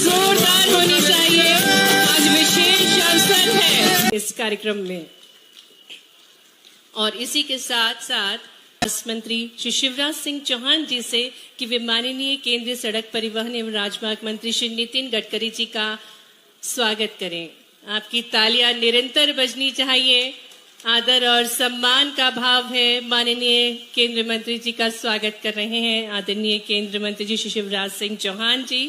जोरदार होनी चाहिए। आज विशेष अवसर है इस कार्यक्रम में और इसी के साथ साथ मंत्री श्री शिवराज सिंह चौहान जी से कि वे माननीय केंद्रीय सड़क परिवहन एवं राजमार्ग मंत्री श्री नितिन गडकरी जी का स्वागत करें। आपकी तालियां निरंतर बजनी चाहिए। आदर और सम्मान का भाव है। माननीय केंद्रीय मंत्री जी का स्वागत कर रहे हैं आदरणीय केंद्रीय मंत्री जी श्री शिवराज सिंह चौहान जी।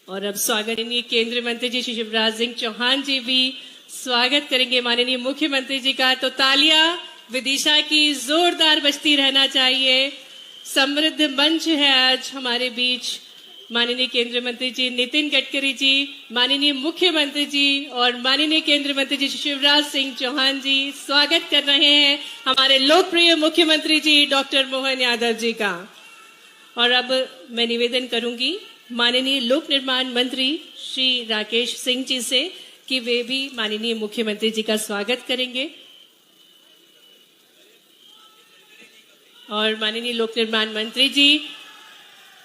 और अब माननीय केंद्रीय मंत्री जी श्री शिवराज सिंह चौहान जी भी स्वागत करेंगे माननीय मुख्यमंत्री जी का। तो तालियां विदिशा की जोरदार बजती रहना चाहिए। समृद्ध मंच है आज हमारे बीच। माननीय केंद्रीय मंत्री जी नितिन गडकरी जी, माननीय मुख्यमंत्री जी और माननीय केंद्रीय मंत्री जी शिवराज सिंह चौहान जी स्वागत कर रहे हैं हमारे लोकप्रिय मुख्यमंत्री जी डॉक्टर मोहन यादव जी का। और अब मैं निवेदन करूंगी माननीय लोक निर्माण मंत्री श्री राकेश सिंह जी से कि वे भी माननीय मुख्यमंत्री जी का स्वागत करेंगे। और माननीय लोक निर्माण मंत्री जी,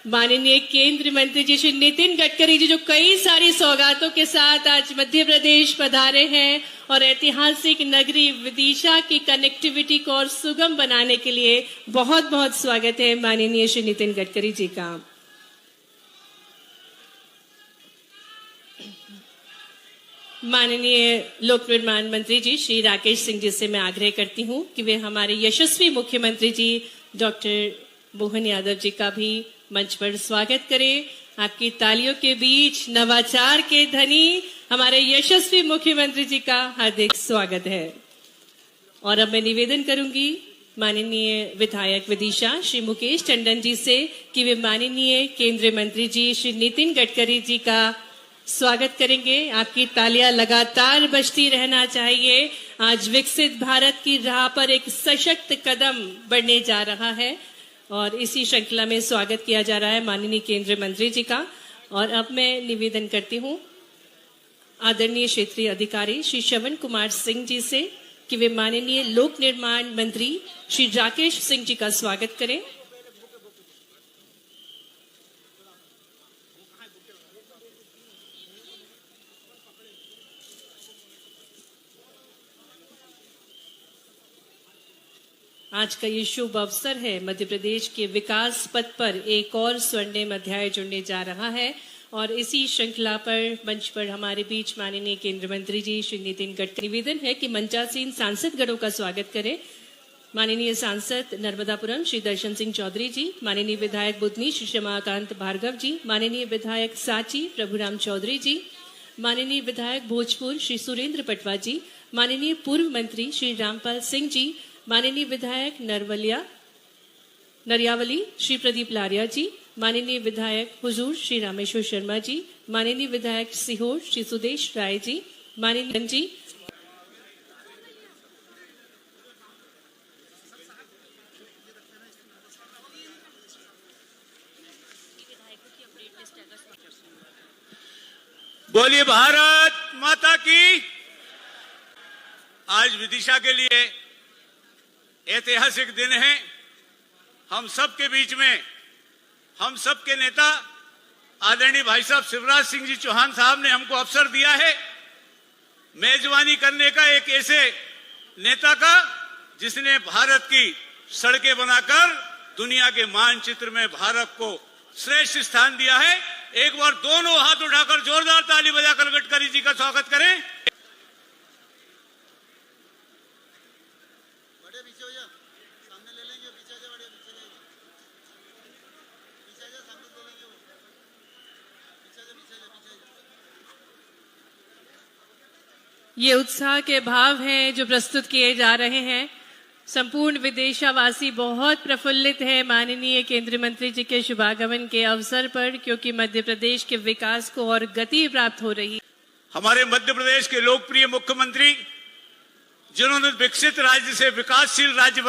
माननीय केंद्रीय मंत्री जी श्री नितिन गडकरी जी जो कई सारी सौगातों के साथ आज मध्य प्रदेश पधारे हैं और ऐतिहासिक नगरी विदिशा की कनेक्टिविटी को और सुगम बनाने के लिए बहुत बहुत स्वागत है माननीय श्री नितिन गडकरी जी का। माननीय लोक निर्माण मंत्री जी श्री राकेश सिंह जी से मैं आग्रह करती हूं कि वे हमारे यशस्वी मुख्यमंत्री जी डॉक्टर मोहन यादव जी का भी मंच पर स्वागत करें। आपकी तालियों के बीच नवाचार के धनी हमारे यशस्वी मुख्यमंत्री जी का हार्दिक स्वागत है। और अब मैं निवेदन करूंगी माननीय विधायक विदिशा श्री मुकेश टंडन जी से कि वे माननीय केंद्रीय मंत्री जी श्री नितिन गडकरी जी का स्वागत करेंगे। आपकी तालियां लगातार बजती रहना चाहिए। आज विकसित भारत की राह पर एक सशक्त कदम बढ़ने जा रहा है और इसी श्रृंखला में स्वागत किया जा रहा है माननीय केंद्रीय मंत्री जी का। और अब मैं निवेदन करती हूं आदरणीय क्षेत्रीय अधिकारी श्री श्रवण कुमार सिंह जी से कि वे माननीय लोक निर्माण मंत्री श्री राकेश सिंह जी का स्वागत करें। आज का ये शुभ अवसर है। मध्य प्रदेश के विकास पथ पर एक और स्वर्णिम अध्याय जुड़ने जा रहा है और इसी श्रृंखला पर मंच पर हमारे बीच माननीय केंद्रीय मंत्री जी श्री नितिन गडकरी। निवेदन है कि मंचासीन सांसदगणों का स्वागत करें। माननीय सांसद नर्मदापुरम श्री दर्शन सिंह चौधरी जी, माननीय विधायक बुधनी श्री श्यामाकांत भार्गव जी, माननीय विधायक साची प्रभुराम चौधरी जी, माननीय विधायक भोजपुर श्री सुरेंद्र पटवा जी, माननीय पूर्व मंत्री श्री रामपाल सिंह जी, माननीय विधायक नरियावली श्री प्रदीप लारिया जी, माननीय विधायक हुजूर श्री रामेश्वर शर्मा जी, माननीय विधायक सीहोर श्री सुदेश राय जी, माननीय जी बोलिए भारत माता की। आज विदिशा के लिए ऐतिहासिक दिन है। हम सब के बीच में हम सब के नेता आदरणीय भाई साहब शिवराज सिंह जी चौहान साहब ने हमको अवसर दिया है मेजबानी करने का, एक ऐसे नेता का जिसने भारत की सड़कें बनाकर दुनिया के मानचित्र में भारत को श्रेष्ठ स्थान दिया है। एक बार दोनों हाथ उठाकर जोरदार ताली बजाकर गडकरी जी का स्वागत करें। ये उत्साह के भाव हैं जो प्रस्तुत किए जा रहे हैं। संपूर्ण विदेशावासी बहुत प्रफुल्लित है माननीय केंद्रीय मंत्री जी के शुभागमन के अवसर पर, क्योंकि मध्य प्रदेश के विकास को और गति प्राप्त हो रही। हमारे मध्य प्रदेश के लोकप्रिय मुख्यमंत्री जिन्होंने विकसित राज्य से विकासशील राज्य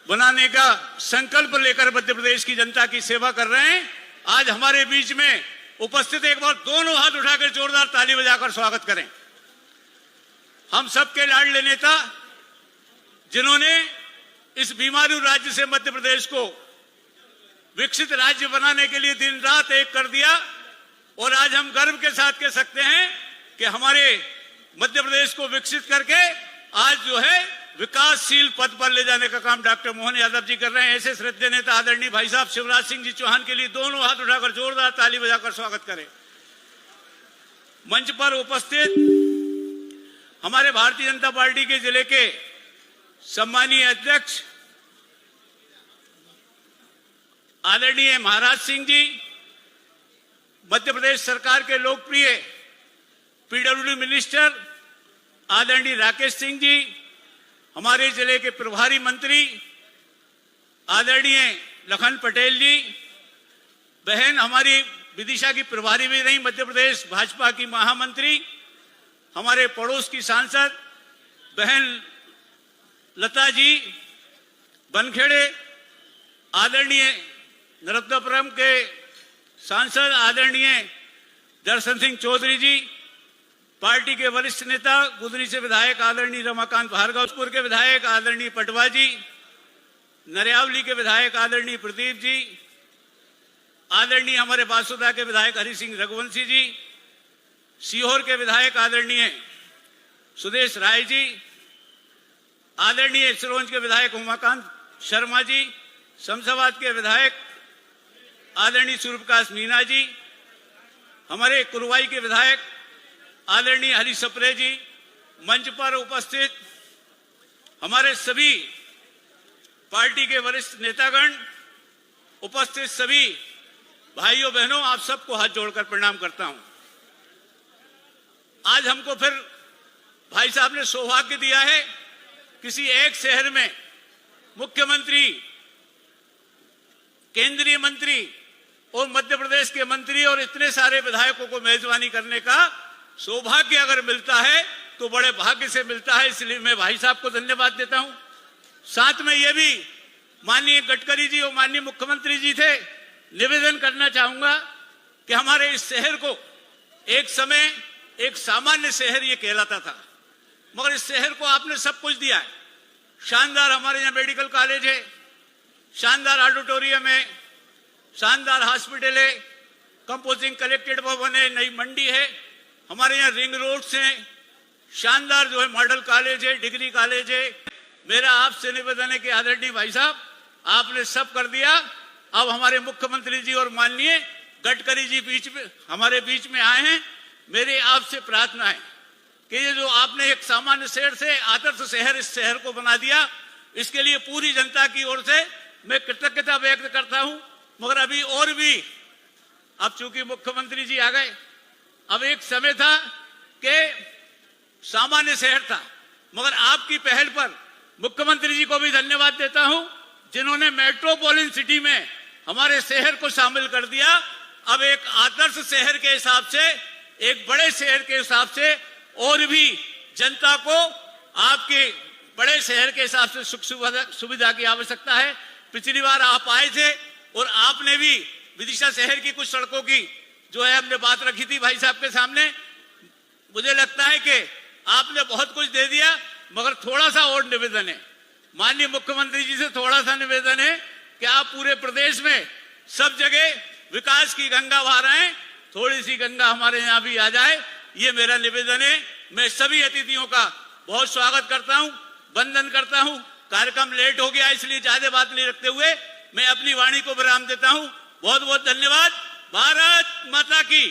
बनाने का संकल्प लेकर मध्य प्रदेश की जनता की सेवा कर रहे हैं, आज हमारे बीच में उपस्थित। एक बार दोनों हाथ उठाकर जोरदार ताली बजाकर स्वागत करें। हम सबके लाडले नेता जिन्होंने इस बीमारू राज्य से मध्य प्रदेश को विकसित राज्य बनाने के लिए दिन रात एक कर दिया। और आज हम गर्व के साथ कह सकते हैं कि हमारे मध्य प्रदेश को विकसित करके आज जो है विकासशील पद पर ले जाने का काम डॉक्टर मोहन यादव जी कर रहे हैं। ऐसे श्रद्धेय नेता आदरणीय भाई साहब शिवराज सिंह जी चौहान के लिए दोनों हाथ उठाकर जोरदार ताली बजाकर स्वागत करें। मंच पर उपस्थित हमारे भारतीय जनता पार्टी के जिले के सम्मानीय अध्यक्ष आदरणीय महाराज सिंह जी, मध्य प्रदेश सरकार के लोकप्रिय पीडब्ल्यूडी मिनिस्टर आदरणीय राकेश सिंह जी, हमारे जिले के प्रभारी मंत्री आदरणीय लखन पटेल जी, बहन हमारी विदिशा की प्रभारी भी रही मध्य प्रदेश भाजपा की महामंत्री, हमारे पड़ोस की सांसद बहन लता जी बनखेड़े, आदरणीय नरोत्तमपुरम के सांसद आदरणीय दर्शन सिंह चौधरी जी, पार्टी के वरिष्ठ नेता गुदरी से विधायक आदरणीय रमाकांत भार्गवपुर के विधायक आदरणीय पटवा जी, नरियावली के विधायक आदरणीय प्रदीप जी, आदरणीय हमारे बासुदा के विधायक हरि सिंह रघुवंशी जी, सीहोर के विधायक आदरणीय सुदेश राय जी, आदरणीय सिरोंज के विधायक उमाकांत शर्मा जी, शमशाबाद के विधायक आदरणीय सूर्यप्रकाश मीना जी, हमारे कुरवाई के विधायक आदरणीय हरी सप्रे जी, मंच पर उपस्थित हमारे सभी पार्टी के वरिष्ठ नेतागण, उपस्थित सभी भाइयों बहनों, आप सबको हाथ जोड़कर प्रणाम करता हूं। आज हमको फिर भाई साहब ने सौभाग्य दिया है किसी एक शहर में मुख्यमंत्री, केंद्रीय मंत्री और मध्य प्रदेश के मंत्री और इतने सारे विधायकों को मेजबानी करने का सौभाग्य अगर मिलता है तो बड़े भाग्य से मिलता है। इसलिए मैं भाई साहब को धन्यवाद देता हूं। साथ में ये भी माननीय गडकरी जी और माननीय मुख्यमंत्री जी थे निवेदन करना चाहूंगा कि हमारे इस शहर को एक समय एक सामान्य शहर ये कहलाता था, मगर इस शहर को आपने सब कुछ दिया है। शानदार हमारे यहाँ मेडिकल कॉलेज है, शानदार ऑडिटोरियम है, शानदार हॉस्पिटल है, कंपोजिंग कलेक्टेड भवन है, नई मंडी है, हमारे यहाँ रिंग रोड्स हैं, शानदार जो है मॉडल कॉलेज है, डिग्री कॉलेज है। मेरा आपसे निवेदन है कि आदरणीय भाई साहब आपने सब कर दिया। अब हमारे मुख्यमंत्री जी और माननीय गडकरी जी हमारे बीच में आए हैं। मेरी आपसे प्रार्थना है कि ये जो आपने एक सामान्य शहर से आदर्श शहर इस शहर को बना दिया, इसके लिए पूरी जनता की ओर से मैं कृतज्ञता व्यक्त करता हूं। मगर अभी और भी, अब चूंकि मुख्यमंत्री जी आ गए, अब एक समय था कि सामान्य शहर था, मगर आपकी पहल पर मुख्यमंत्री जी को भी धन्यवाद देता हूं जिन्होंने मेट्रोपॉलिटन सिटी में हमारे शहर को शामिल कर दिया। अब एक आदर्श शहर के हिसाब से, एक बड़े शहर के हिसाब से और भी जनता को आपके बड़े शहर के हिसाब से सुख सुविधा की आवश्यकता है। पिछली बार आप आए थे और आपने भी विदिशा शहर की कुछ सड़कों की जो है हमने बात रखी थी भाई साहब के सामने। मुझे लगता है कि आपने बहुत कुछ दे दिया, मगर थोड़ा सा और निवेदन है माननीय मुख्यमंत्री जी से, थोड़ा सा निवेदन है कि आप पूरे प्रदेश में सब जगह विकास की गंगा बहा रहे हैं, थोड़ी सी गंगा हमारे यहाँ भी आ जाए, ये मेरा निवेदन है। मैं सभी अतिथियों का बहुत स्वागत करता हूँ, वंदन करता हूँ। कार्यक्रम लेट हो गया इसलिए ज्यादा बात नहीं रखते हुए मैं अपनी वाणी को विराम देता हूँ। बहुत बहुत धन्यवाद। भारत माता की।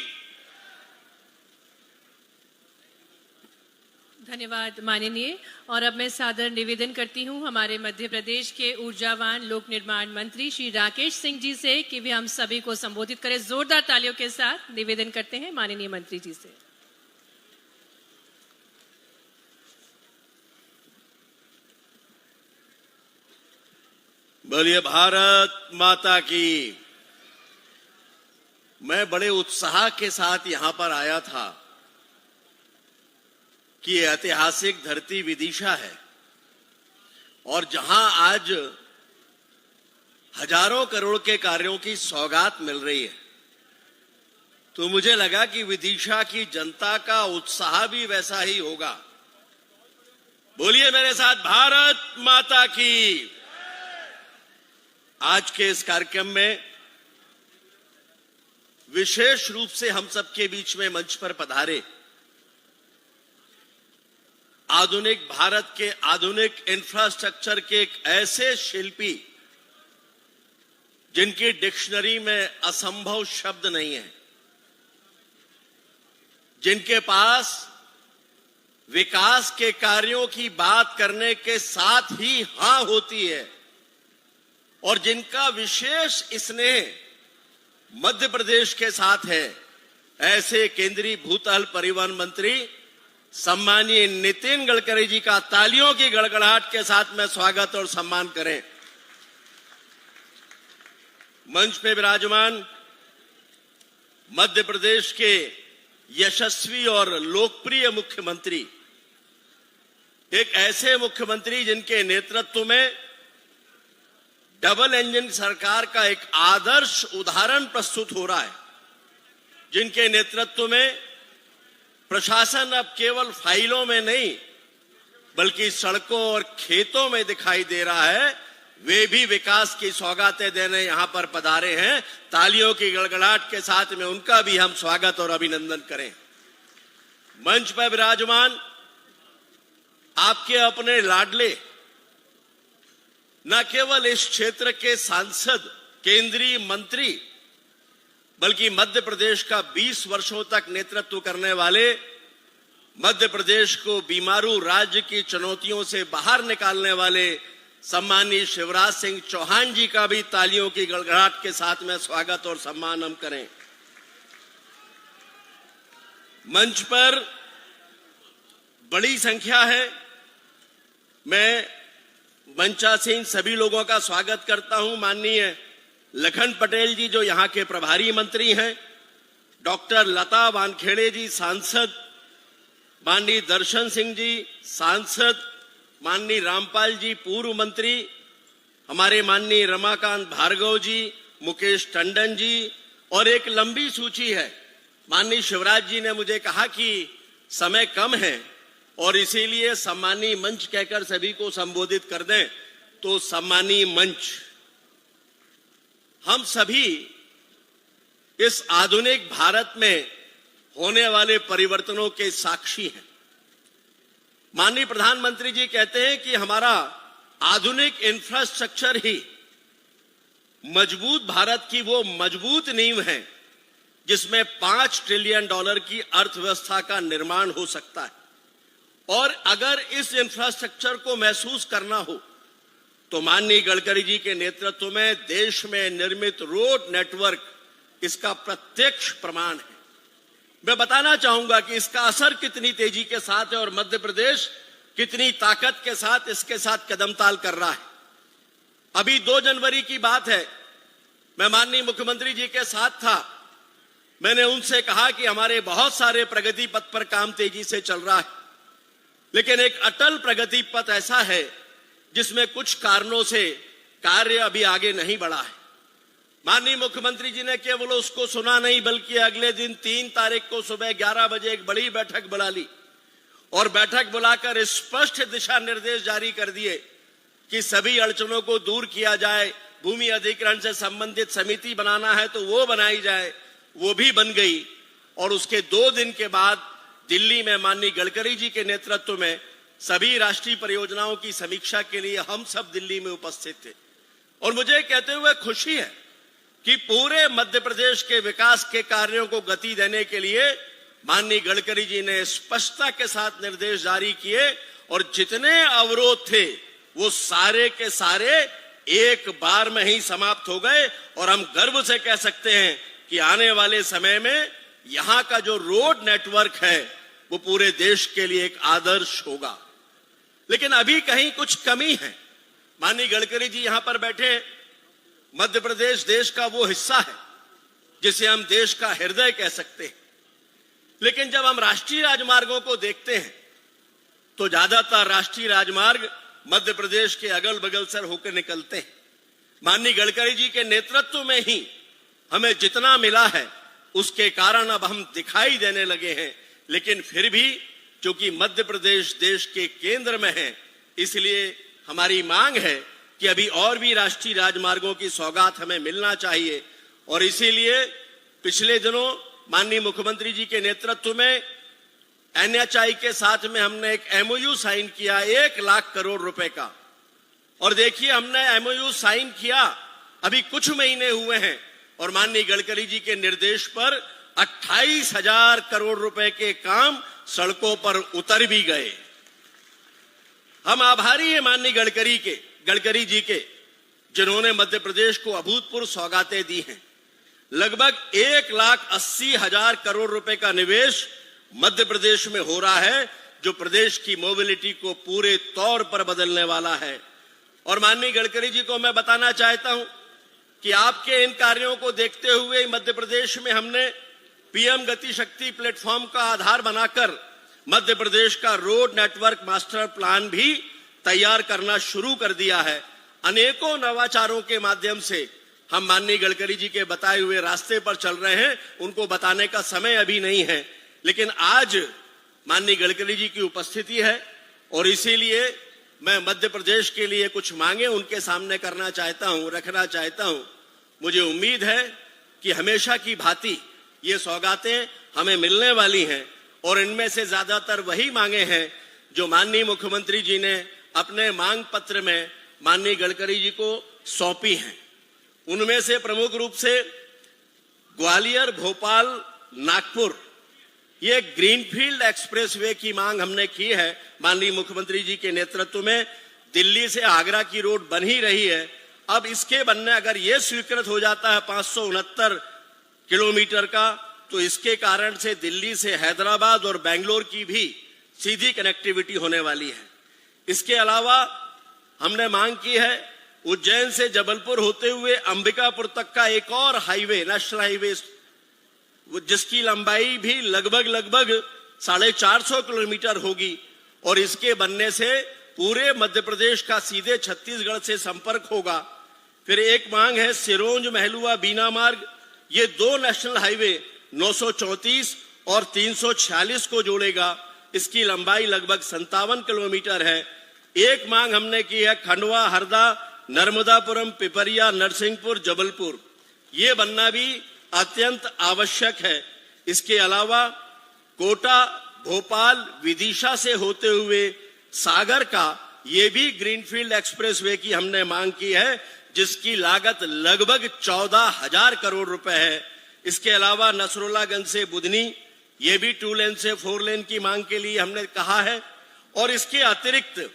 धन्यवाद माननीय। और अब मैं सादर निवेदन करती हूं हमारे मध्य प्रदेश के ऊर्जावान लोक निर्माण मंत्री श्री राकेश सिंह जी से कि वे हम सभी को संबोधित करें। जोरदार तालियों के साथ निवेदन करते हैं माननीय मंत्री जी से। बोलिए भारत माता की। मैं बड़े उत्साह के साथ यहां पर आया था कि ये ऐतिहासिक धरती विदिशा है और जहां आज हजारों करोड़ के कार्यों की सौगात मिल रही है, तो मुझे लगा कि विदिशा की जनता का उत्साह भी वैसा ही होगा। बोलिए मेरे साथ, भारत माता की। आज के इस कार्यक्रम में विशेष रूप से हम सबके बीच में मंच पर पधारे आधुनिक भारत के आधुनिक इंफ्रास्ट्रक्चर के एक ऐसे शिल्पी जिनकी डिक्शनरी में असंभव शब्द नहीं है, जिनके पास विकास के कार्यों की बात करने के साथ ही हां होती है और जिनका विशेष स्नेह मध्य प्रदेश के साथ है, ऐसे केंद्रीय भूतल परिवहन मंत्री सम्मानीय नितिन गडकरी जी का तालियों की गड़गड़ाहट के साथ में स्वागत और सम्मान करें। मंच पे विराजमान मध्य प्रदेश के यशस्वी और लोकप्रिय मुख्यमंत्री, एक ऐसे मुख्यमंत्री जिनके नेतृत्व में डबल इंजन सरकार का एक आदर्श उदाहरण प्रस्तुत हो रहा है, जिनके नेतृत्व में प्रशासन अब केवल फाइलों में नहीं बल्कि सड़कों और खेतों में दिखाई दे रहा है, वे भी विकास की सौगातें देने यहां पर पधारे हैं। तालियों की गड़गड़ाहट के साथ में उनका भी हम स्वागत और अभिनंदन करें। मंच पर विराजमान आपके अपने लाडले, न केवल इस क्षेत्र के सांसद, केंद्रीय मंत्री, बल्कि मध्य प्रदेश का 20 वर्षों तक नेतृत्व करने वाले, मध्य प्रदेश को बीमारू राज्य की चुनौतियों से बाहर निकालने वाले सम्मानीय शिवराज सिंह चौहान जी का भी तालियों की गड़गड़ाहट के साथ में स्वागत और सम्मान हम करें। मंच पर बड़ी संख्या है, मैं मंचासीन सभी लोगों का स्वागत करता हूं। माननीय लखन पटेल जी जो यहां के प्रभारी मंत्री हैं, डॉक्टर लता वानखेड़े जी सांसद, माननीय दर्शन सिंह जी सांसद, माननीय रामपाल जी पूर्व मंत्री, हमारे माननीय रमाकांत भार्गव जी, मुकेश टंडन जी और एक लंबी सूची है। माननीय शिवराज जी ने मुझे कहा कि समय कम है और इसीलिए सम्मानीय मंच कहकर सभी को संबोधित कर दें, तो सम्मानीय मंच, हम सभी इस आधुनिक भारत में होने वाले परिवर्तनों के साक्षी हैं। माननीय प्रधानमंत्री जी कहते हैं कि हमारा आधुनिक इंफ्रास्ट्रक्चर ही मजबूत भारत की वो मजबूत नींव है जिसमें $5 ट्रिलियन की अर्थव्यवस्था का निर्माण हो सकता है। और अगर इस इंफ्रास्ट्रक्चर को महसूस करना हो तो माननीय गडकरी जी के नेतृत्व में देश में निर्मित रोड नेटवर्क इसका प्रत्यक्ष प्रमाण है। मैं बताना चाहूंगा कि इसका असर कितनी तेजी के साथ है और मध्य प्रदेश कितनी ताकत के साथ इसके साथ कदमताल कर रहा है। अभी 2 जनवरी की बात है, मैं माननीय मुख्यमंत्री जी के साथ था। मैंने उनसे कहा कि हमारे बहुत सारे प्रगति पथ पर काम तेजी से चल रहा है, लेकिन एक अटल प्रगति पथ ऐसा है जिसमें कुछ कारणों से कार्य अभी आगे नहीं बढ़ा है। माननीय मुख्यमंत्री जी ने केवल उसको सुना नहीं बल्कि अगले दिन 3 तारीख को सुबह 11 बजे एक बड़ी बैठक बुला ली और बैठक बुलाकर स्पष्ट दिशा निर्देश जारी कर दिए कि सभी अड़चनों को दूर किया जाए, भूमि अधिग्रहण से संबंधित समिति बनाना है तो वो बनाई जाए। वो भी बन गई और उसके 2 दिन के बाद दिल्ली में माननीय गडकरी जी के नेतृत्व में सभी राष्ट्रीय परियोजनाओं की समीक्षा के लिए हम सब दिल्ली में उपस्थित थे। और मुझे कहते हुए खुशी है कि पूरे मध्य प्रदेश के विकास के कार्यों को गति देने के लिए माननीय गडकरी जी ने स्पष्टता के साथ निर्देश जारी किए और जितने अवरोध थे वो सारे के सारे एक बार में ही समाप्त हो गए। और हम गर्व से कह सकते हैं कि आने वाले समय में यहां का जो रोड नेटवर्क है वो पूरे देश के लिए एक आदर्श होगा। लेकिन अभी कहीं कुछ कमी है। माननीय गडकरी जी यहां पर बैठे, मध्य प्रदेश देश का वो हिस्सा है जिसे हम देश का हृदय कह सकते हैं, लेकिन जब हम राष्ट्रीय राजमार्गों को देखते हैं तो ज्यादातर राष्ट्रीय राजमार्ग मध्य प्रदेश के अगल बगल से होकर निकलते हैं। माननीय गडकरी जी के नेतृत्व में ही हमें जितना मिला है उसके कारण अब हम दिखाई देने लगे हैं, लेकिन फिर भी चूंकि मध्य प्रदेश देश के केंद्र में है, इसलिए हमारी मांग है कि अभी और भी राष्ट्रीय राजमार्गों की सौगात हमें मिलना चाहिए। और इसीलिए पिछले दिनों माननीय मुख्यमंत्री जी के नेतृत्व में NHI के साथ में हमने एक MOU साइन किया 1 लाख करोड़ रुपए का। और देखिए, हमने MOU साइन किया, अभी कुछ महीने हुए हैं और माननीय गडकरी जी के निर्देश पर 28,000 करोड़ रुपए के काम सड़कों पर उतर भी गए। हम आभारी हैं माननीय गडकरी जी के, जिन्होंने मध्य प्रदेश को अभूतपूर्व सौगातें दी हैं। लगभग 1,80,000 करोड़ रुपए का निवेश मध्य प्रदेश में हो रहा है, जो प्रदेश की मोबिलिटी को पूरे तौर पर बदलने वाला है। और माननीय गडकरी जी को मैं बताना चाहता हूं कि आपके इन कार्यों को देखते हुए मध्य प्रदेश में हमने PM गति शक्ति प्लेटफॉर्म का आधार बनाकर मध्य प्रदेश का रोड नेटवर्क मास्टर प्लान भी तैयार करना शुरू कर दिया है। अनेकों नवाचारों के माध्यम से हम माननीय गडकरी जी के बताए हुए रास्ते पर चल रहे हैं। उनको बताने का समय अभी नहीं है, लेकिन आज माननीय गडकरी जी की उपस्थिति है और इसीलिए मैं मध्य प्रदेश के लिए कुछ मांगे उनके सामने रखना चाहता हूं। मुझे उम्मीद है कि हमेशा की भांति ये सौगातें हमें मिलने वाली हैं और इनमें से ज्यादातर वही मांगे हैं जो माननीय मुख्यमंत्री जी ने अपने मांग पत्र में माननीय गडकरी जी को सौंपी हैं। उनमें से प्रमुख रूप से ग्वालियर, भोपाल, नागपुर ये ग्रीनफील्ड एक्सप्रेसवे की मांग हमने की है। माननीय मुख्यमंत्री जी के नेतृत्व में दिल्ली से आगरा की रोड बन ही रही है। अब इसके बनने अगर ये स्वीकृत हो जाता है 569 किलोमीटर का, तो इसके कारण से दिल्ली से हैदराबाद और बेंगलोर की भी सीधी कनेक्टिविटी होने वाली है। इसके अलावा हमने मांग की है उज्जैन से जबलपुर होते हुए अंबिकापुर तक का एक और हाईवे, नेशनल हाईवे, जिसकी लंबाई भी लगभग 450 किलोमीटर होगी और इसके बनने से पूरे मध्य प्रदेश का सीधे छत्तीसगढ़ से संपर्क होगा। फिर एक मांग है सिरोंज महलुआ बीना मार्ग, ये 2 नेशनल हाईवे 934 और 346 को जोड़ेगा। इसकी लंबाई लगभग 57 किलोमीटर है। एक मांग हमने की है खंडवा, हरदा, नर्मदापुरम, पिपरिया, नरसिंहपुर, जबलपुर, ये बनना भी अत्यंत आवश्यक है। इसके अलावा कोटा, भोपाल, विदिशा से होते हुए सागर का ये भी ग्रीनफील्ड एक्सप्रेसवे की हमने मांग की है, जिसकी लागत लगभग 14,000 करोड़ रुपए है। इसके अलावा नसरुल्लागंज से बुधनी, ये भी 2 लेन से 4 लेन की मांग के लिए हमने कहा है। और इसके अतिरिक्त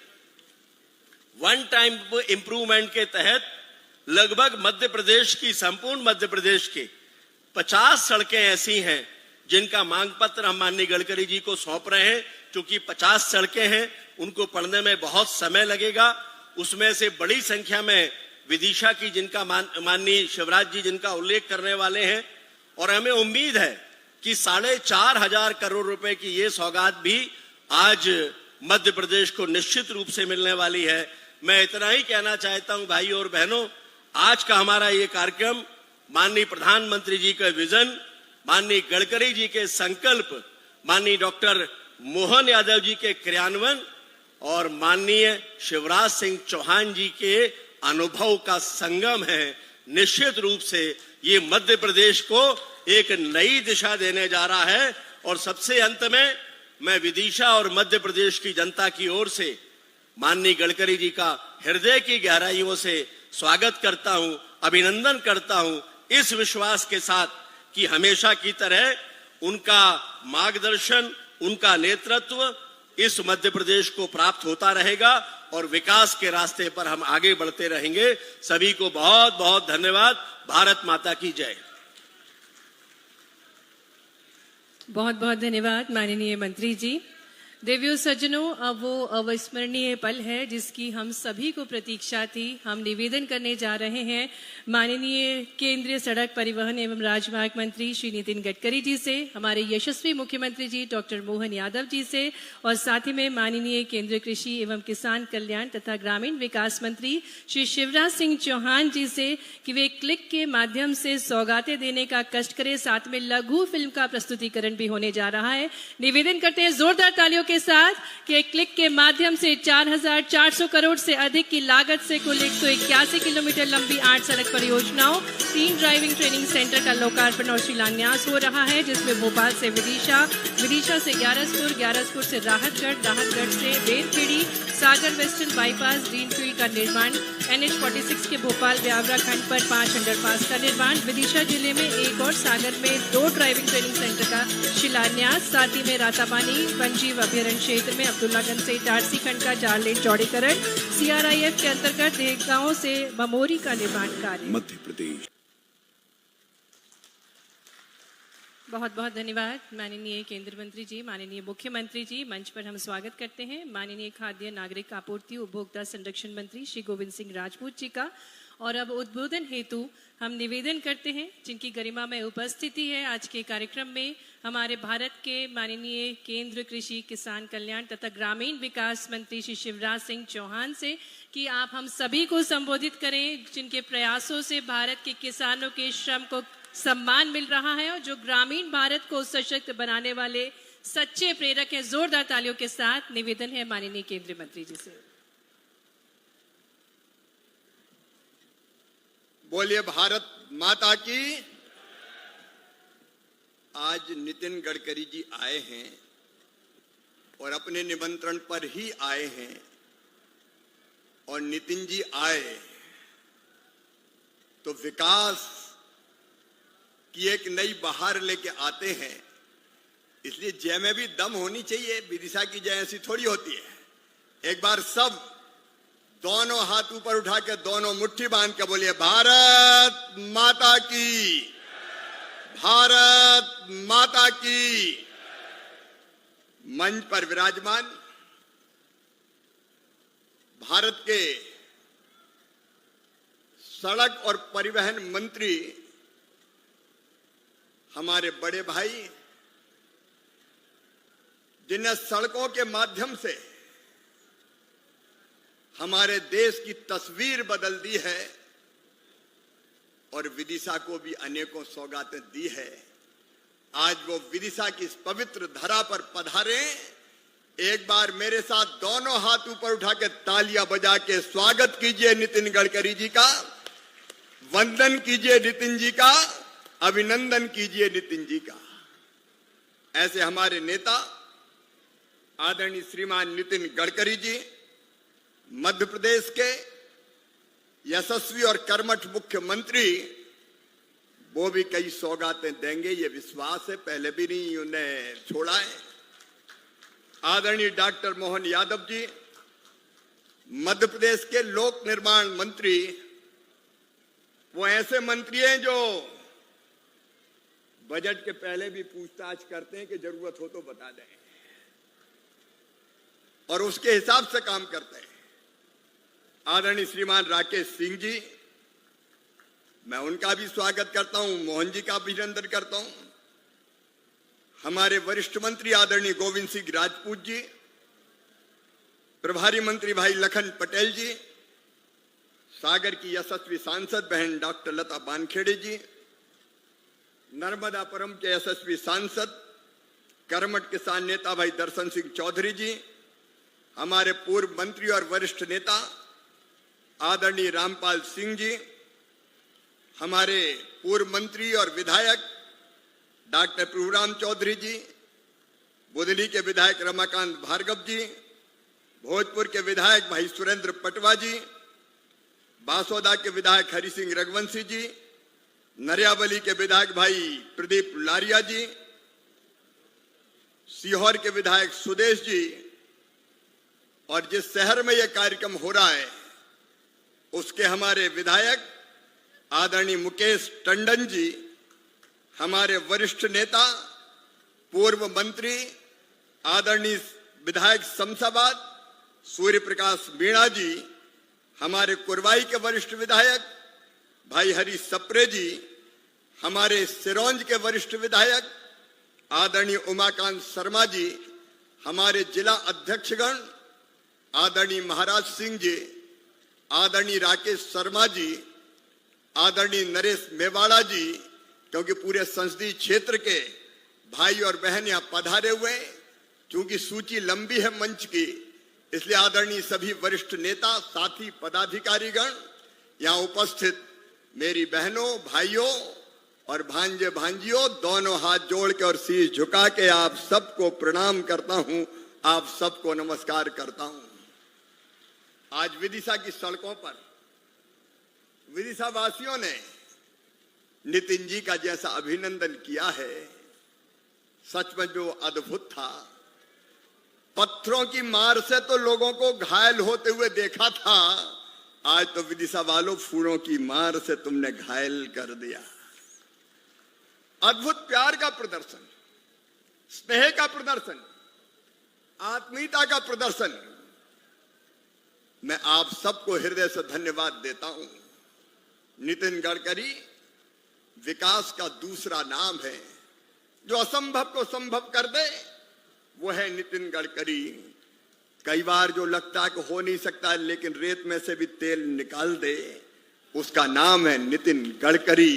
वन टाइम इंप्रूवमेंट के तहत लगभग मध्य प्रदेश की, संपूर्ण मध्य प्रदेश के 50 सड़कें ऐसी हैं जिनका मांग पत्र हम माननीय गडकरी जी को सौंप रहे हैं। क्योंकि 50 सड़कें हैं, उनको पढ़ने में बहुत समय लगेगा। उसमें से बड़ी संख्या में विदिशा की, जिनका माननीय शिवराज जी जिनका उल्लेख करने वाले हैं। और हमें उम्मीद है कि 4,500 करोड़ रुपए की ये सौगात भी आज मध्य प्रदेश को निश्चित रूप से मिलने वाली है। मैं इतना ही कहना चाहता हूं भाइयों और बहनों, आज का हमारा ये कार्यक्रम माननीय प्रधानमंत्री जी का विजन, माननीय गडकरी जी के संकल्प, माननीय डॉक्टर मोहन यादव जी के क्रियान्वयन और माननीय शिवराज सिंह चौहान जी के अनुभव का संगम है। निश्चित रूप से ये मध्य प्रदेश को एक नई दिशा देने जा रहा है। और सबसे अंत में मैं विदिशा और मध्य प्रदेश की जनता की ओर से माननीय गडकरी जी का हृदय की गहराइयों से स्वागत करता हूं, अभिनंदन करता हूं, इस विश्वास के साथ कि हमेशा की तरह उनका मार्गदर्शन, उनका नेतृत्व इस मध्य प्रदेश को प्राप्त होता रहेगा और विकास के रास्ते पर हम आगे बढ़ते रहेंगे। सभी को बहुत बहुत धन्यवाद। भारत माता की जय। बहुत बहुत धन्यवाद माननीय मंत्री जी। देवियों सज्जनों, अब वो अविस्मरणीय पल है जिसकी हम सभी को प्रतीक्षा थी। हम निवेदन करने जा रहे हैं माननीय केंद्रीय सड़क परिवहन एवं राजमार्ग मंत्री श्री नितिन गडकरी जी से, हमारे यशस्वी मुख्यमंत्री जी डॉक्टर मोहन यादव जी से और साथ ही में माननीय केंद्रीय कृषि एवं किसान कल्याण तथा ग्रामीण विकास मंत्री श्री शिवराज सिंह चौहान जी से कि वे क्लिक के माध्यम से सौगातें देने का कष्ट करें। साथ में लघु फिल्म का प्रस्तुतिकरण भी होने जा रहा है। निवेदन करते हैं जोरदार तालियों के के साथ कि क्लिक के माध्यम से 4,400 करोड़ से अधिक की लागत से कुल 181 किलोमीटर लंबी 8 सड़क परियोजनाओं, 3 ड्राइविंग ट्रेनिंग सेंटर का लोकार्पण और शिलान्यास हो रहा है, जिसमें भोपाल से विदिशा, विदिशा से ग्यारसपुर, ग्यारसपुर से राहतगढ़, राहतगढ़ से बेरखेड़ी, सागर वेस्टर्न बाईपास ग्रीनफील्ड का निर्माण, NH-46 के भोपाल ब्यावरा खंड पर 5 अंडरपास का निर्माण, विदिशा जिले में 1 और सागर में 2 ड्राइविंग ट्रेनिंग सेंटर का शिलान्यास, साथ ही में रातापानी वन्यजीव अभ्यारण्य क्षेत्र में अब्दुल्लागंज से इटारसी खंड का 4 लेन चौड़ीकरण, CRIF के अंतर्गत देहगांव से बमोरी का निर्माण कार्य। मध्य प्रदेश। बहुत बहुत धन्यवाद माननीय केंद्रीय मंत्री जी, माननीय मुख्यमंत्री जी। मंच पर हम स्वागत करते हैं माननीय खाद्य नागरिक आपूर्ति उपभोक्ता संरक्षण मंत्री श्री गोविंद सिंह राजपूत जी का। और अब उद्बोधन हेतु हम निवेदन करते हैं, जिनकी गरिमा में उपस्थिति है आज के कार्यक्रम में, हमारे भारत के माननीय केंद्र कृषि किसान कल्याण तथा ग्रामीण विकास मंत्री श्री शिवराज सिंह चौहान से, कि आप हम सभी को संबोधित करें, जिनके प्रयासों से भारत के किसानों के श्रम को सम्मान मिल रहा है और जो ग्रामीण भारत को सशक्त बनाने वाले सच्चे प्रेरक हैं। जोरदार तालियों के साथ निवेदन है माननीय केंद्रीय मंत्री जी से। बोलिए भारत माता की। आज नितिन गडकरी जी आए हैं और अपने निमंत्रण पर ही आए हैं, और नितिन जी आए तो विकास की एक नई बहार लेके आते हैं। इसलिए जय में भी दम होनी चाहिए, विदिशा की जय ऐसी थोड़ी होती है। एक बार सब दोनों हाथ ऊपर उठा के दोनों मुट्ठी बांध के बोलिए भारत माता की, भारत माता की। मंच पर विराजमान भारत के सड़क और परिवहन मंत्री हमारे बड़े भाई, जिन्हें सड़कों के माध्यम से हमारे देश की तस्वीर बदल दी है और विदिशा को भी अनेकों सौगातें दी है। आज वो विदिशा की इस पवित्र धरा पर पधारे। एक बार मेरे साथ दोनों हाथ ऊपर उठा के तालियां बजा के स्वागत कीजिए नितिन गडकरी जी का, वंदन कीजिए नितिन जी का, अभिनंदन कीजिए नितिन जी का। ऐसे हमारे नेता आदरणीय श्रीमान नितिन गडकरी जी मध्य प्रदेश के यशस्वी और कर्मठ मुख्यमंत्री, वो भी कई सौगातें देंगे, ये विश्वास है। पहले भी नहीं उन्हें छोड़ा है। आदरणीय डॉक्टर मोहन यादव जी मध्य प्रदेश के लोक निर्माण मंत्री, वो ऐसे मंत्री हैं जो बजट के पहले भी पूछताछ करते हैं कि जरूरत हो तो बता दें, और उसके हिसाब से काम करते हैं। आदरणीय श्रीमान राकेश सिंह जी, मैं उनका भी स्वागत करता हूं, मोहन जी का अभिनंदन करता हूं। हमारे वरिष्ठ मंत्री आदरणीय गोविंद सिंह राजपूत जी, प्रभारी मंत्री भाई लखन पटेल जी, सागर की यशस्वी सांसद बहन डॉक्टर लता बानखेड़े जी, नर्मदापुरम के यशस्वी सांसद कर्मठ किसान नेता भाई दर्शन सिंह चौधरी जी, हमारे पूर्व मंत्री और वरिष्ठ नेता आदरणीय रामपाल सिंह जी, हमारे पूर्व मंत्री और विधायक डॉक्टर प्रभुराम चौधरी जी, बुधनी के विधायक रमाकांत भार्गव जी, भोजपुर के विधायक भाई सुरेंद्र पटवा जी, बासोदा के विधायक हरि सिंह रघुवंशी जी, नरियावली के विधायक भाई प्रदीप लारिया जी, सीहोर के विधायक सुदेश जी, और जिस शहर में यह कार्यक्रम हो रहा है उसके हमारे विधायक आदरणीय मुकेश टंडन जी, हमारे वरिष्ठ नेता पूर्व मंत्री आदरणीय विधायक शमशाबाद सूर्य प्रकाश मीणा जी, हमारे कुरवाई के वरिष्ठ विधायक भाई हरि सप्रे जी, हमारे सिरोंज के वरिष्ठ विधायक आदरणीय उमाकांत शर्मा जी, हमारे जिला अध्यक्षगण आदरणीय महाराज सिंह जी, आदरणीय राकेश शर्मा जी, आदरणीय नरेश मेवाड़ा जी, क्योंकि पूरे संसदीय क्षेत्र के भाई और बहन यहाँ पधारे हुए, चूंकि सूची लंबी है मंच की, इसलिए आदरणीय सभी वरिष्ठ नेता, साथी, पदाधिकारीगण, यहां उपस्थित मेरी बहनों, भाइयों और भांजे भांजियों, दोनों हाथ जोड़ के और शीश झुका के आप सबको प्रणाम करता हूं, आप सबको नमस्कार करता हूं। आज विदिशा की सड़कों पर विदिशा वासियों ने नितिन जी का जैसा अभिनंदन किया है, सचमुच जो अद्भुत था। पत्थरों की मार से तो लोगों को घायल होते हुए देखा था, आज तो विदिशा वालों फूलों की मार से तुमने घायल कर दिया। अद्भुत प्यार का प्रदर्शन, स्नेह का प्रदर्शन, आत्मीयता का प्रदर्शन। मैं आप सबको हृदय से धन्यवाद देता हूं। नितिन गडकरी विकास का दूसरा नाम है। जो असंभव को संभव कर दे वो है नितिन गडकरी। कई बार जो लगता है कि हो नहीं सकता, लेकिन रेत में से भी तेल निकाल दे, उसका नाम है नितिन गडकरी।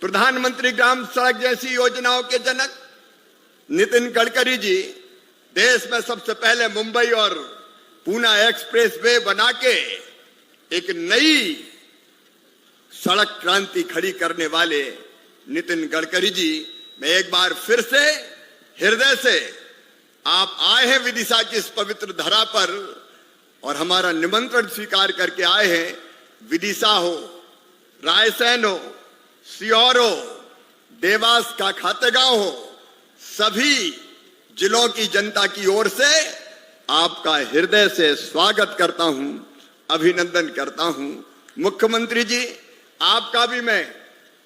प्रधानमंत्री ग्राम सड़क जैसी योजनाओं के जनक नितिन गडकरी जी देश में सबसे पहले मुंबई और पूना एक्सप्रेस वे बना के एक नई सड़क क्रांति खड़ी करने वाले नितिन गडकरी जी, मैं एक बार फिर से हृदय से आप आए हैं विदिशा की इस पवित्र धरा पर और हमारा निमंत्रण स्वीकार करके आए हैं। विदिशा हो, रायसेन हो, सीहोर हो, देवास का खातेगांव हो, सभी जिलों की जनता की ओर से आपका हृदय से स्वागत करता हूं, अभिनंदन करता हूं। मुख्यमंत्री जी, आपका भी मैं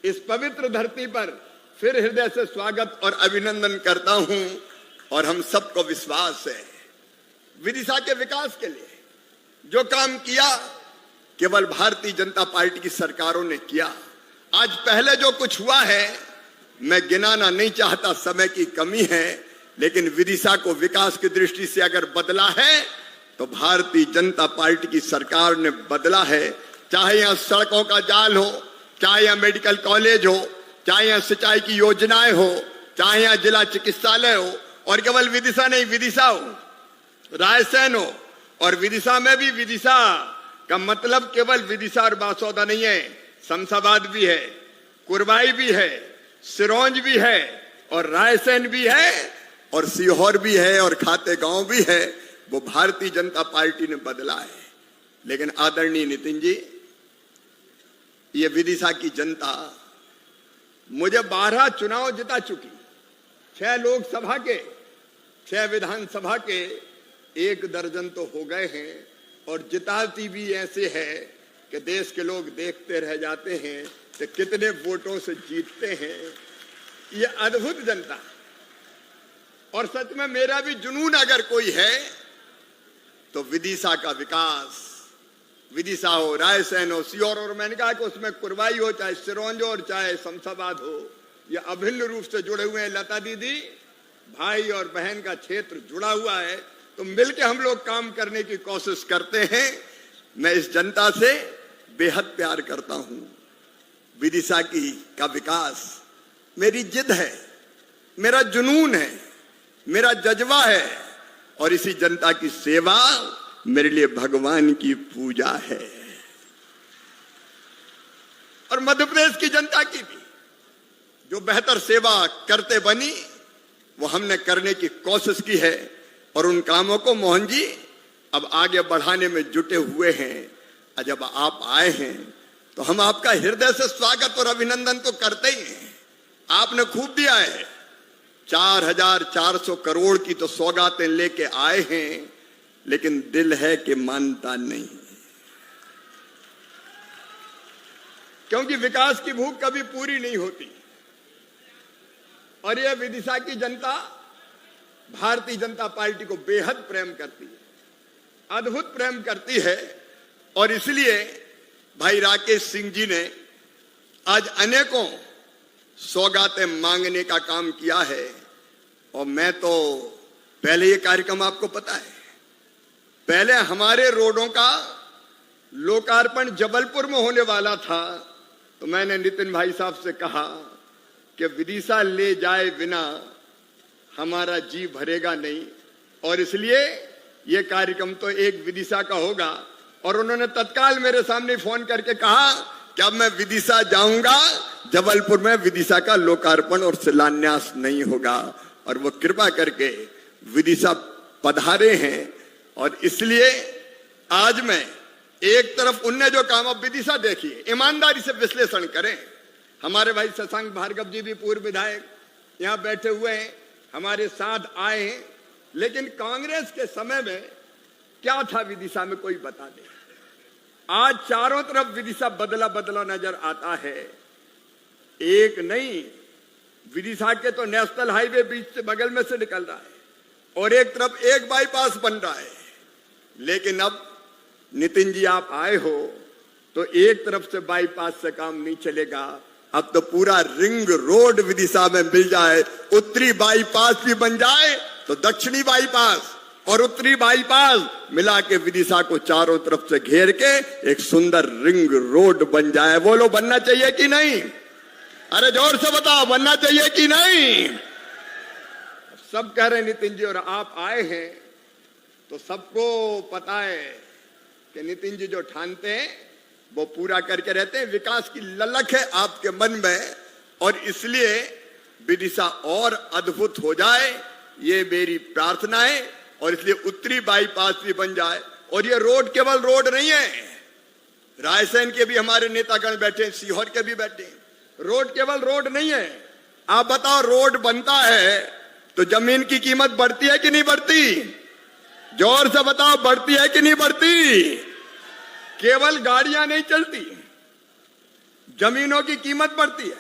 इस पवित्र धरती पर फिर हृदय से स्वागत और अभिनंदन करता हूं। और हम सबको विश्वास है विदिशा के विकास के लिए जो काम किया केवल भारतीय जनता पार्टी की सरकारों ने किया। आज पहले जो कुछ हुआ है मैं गिनाना नहीं चाहता, समय की कमी है, लेकिन विदिशा को विकास की दृष्टि से अगर बदला है तो भारतीय जनता पार्टी की सरकार ने बदला है। चाहे यहां सड़कों का जाल हो, चाहे यहां मेडिकल कॉलेज हो, चाहे यहां सिंचाई की योजनाएं हो, चाहे यहां जिला चिकित्सालय हो, और केवल विदिशा नहीं, विदिशा हो, रायसेन हो, और विदिशा में भी विदिशा का मतलब केवल विदिशा और बासौदा नहीं है, शमशाबाद भी है, कुरबाई भी है, सिरोंज भी है, और रायसेन भी है, और सीहोर भी है, और खातेगांव भी है। वो भारतीय जनता पार्टी ने बदला है। लेकिन आदरणीय नितिन जी, ये विदिशा की जनता मुझे 12 चुनाव जिता चुकी, 6 लोकसभा के, 6 विधानसभा के, 1 दर्जन तो हो गए हैं, और जिताती भी ऐसे है कि देश के लोग देखते रह जाते हैं कि कितने वोटों से जीतते हैं। ये अद्भुत जनता, और सच में मेरा भी जुनून अगर कोई है तो विदिशा का विकास, विदिशा हो, रायसेन हो, सीहोर, और मैंने कहा कि उसमें कुरबाई हो, चाहे सिरोंज हो और चाहे शमशाबाद हो, ये अभिन्न रूप से जुड़े हुए हैं। लता दीदी, भाई और बहन का क्षेत्र जुड़ा हुआ है, तो मिलकर हम लोग काम करने की कोशिश करते हैं। मैं इस जनता से बेहद प्यार करता हूं। विदिशा का विकास मेरी जिद है, मेरा जुनून है, मेरा जज्बा है, और इसी जनता की सेवा मेरे लिए भगवान की पूजा है। और मध्य प्रदेश की जनता की भी जो बेहतर सेवा करते बनी वो हमने करने की कोशिश की है, और उन कामों को मोहन जी अब आगे बढ़ाने में जुटे हुए हैं। और जब आप आए हैं तो हम आपका हृदय से स्वागत और अभिनंदन तो करते ही हैं। आपने खूब दिया है, 4400 करोड़ की तो सौगातें लेके आए हैं, लेकिन दिल है कि मानता नहीं, क्योंकि विकास की भूख कभी पूरी नहीं होती। और यह विदिशा की जनता भारतीय जनता पार्टी को बेहद प्रेम करती है, अद्भुत प्रेम करती है। और इसलिए भाई राकेश सिंह जी ने आज अनेकों सौगातें मांगने का काम किया है। और मैं तो पहले ये कार्यक्रम आपको पता है, पहले हमारे रोडों का लोकार्पण जबलपुर में होने वाला था, तो मैंने नितिन भाई साहब से कहा कि विदिशा ले जाए बिना हमारा जी भरेगा नहीं, और इसलिए ये कार्यक्रम तो एक विदिशा का होगा। और उन्होंने तत्काल मेरे सामने फोन करके कहा कि अब मैं विदिशा जाऊंगा, जबलपुर में विदिशा का लोकार्पण और शिलान्यास नहीं होगा। और वो कृपा करके विदिशा पधारे हैं। और इसलिए आज मैं एक तरफ उनने जो काम, अब विदिशा देखिए, ईमानदारी से विश्लेषण करें। हमारे भाई शशांक भार्गव जी भी पूर्व विधायक यहां बैठे हुए हैं, हमारे साथ आए हैं। लेकिन कांग्रेस के समय में क्या था विदिशा में, कोई बता दे। आज चारों तरफ विदिशा बदला बदला नजर आता है। एक नहीं, विदिशा के तो नेशनल हाईवे बीच से बगल में से निकल रहा है और एक तरफ एक बाईपास बन रहा है। लेकिन अब नितिन जी आप आए हो तो एक तरफ से बाईपास से काम नहीं चलेगा। अब तो पूरा रिंग रोड विदिशा में मिल जाए, उत्तरी बाईपास भी बन जाए तो दक्षिणी बाईपास और उत्तरी बाईपास मिला के विदिशा को चारों तरफ से घेर के एक सुंदर रिंग रोड बन जाए। बोलो बनना चाहिए कि नहीं? अरे जोर से बताओ, बनना चाहिए कि नहीं? सब कह रहे नितिन जी, और आप आए हैं तो सबको पता है कि नितिन जी जो ठानते हैं वो पूरा करके रहते हैं। विकास की ललक है आपके मन में और इसलिए विदिशा और अद्भुत हो जाए, ये मेरी प्रार्थना है। और इसलिए उत्तरी बाईपास भी बन जाए। और ये रोड केवल रोड नहीं है, रायसेन के भी हमारे नेतागण बैठे, सीहोर के भी बैठे। रोड केवल रोड नहीं है। आप बताओ, रोड बनता है तो जमीन की कीमत बढ़ती है कि नहीं बढ़ती? जोर से बताओ, बढ़ती है कि नहीं बढ़ती? केवल गाड़ियां नहीं चलती, जमीनों की कीमत बढ़ती है।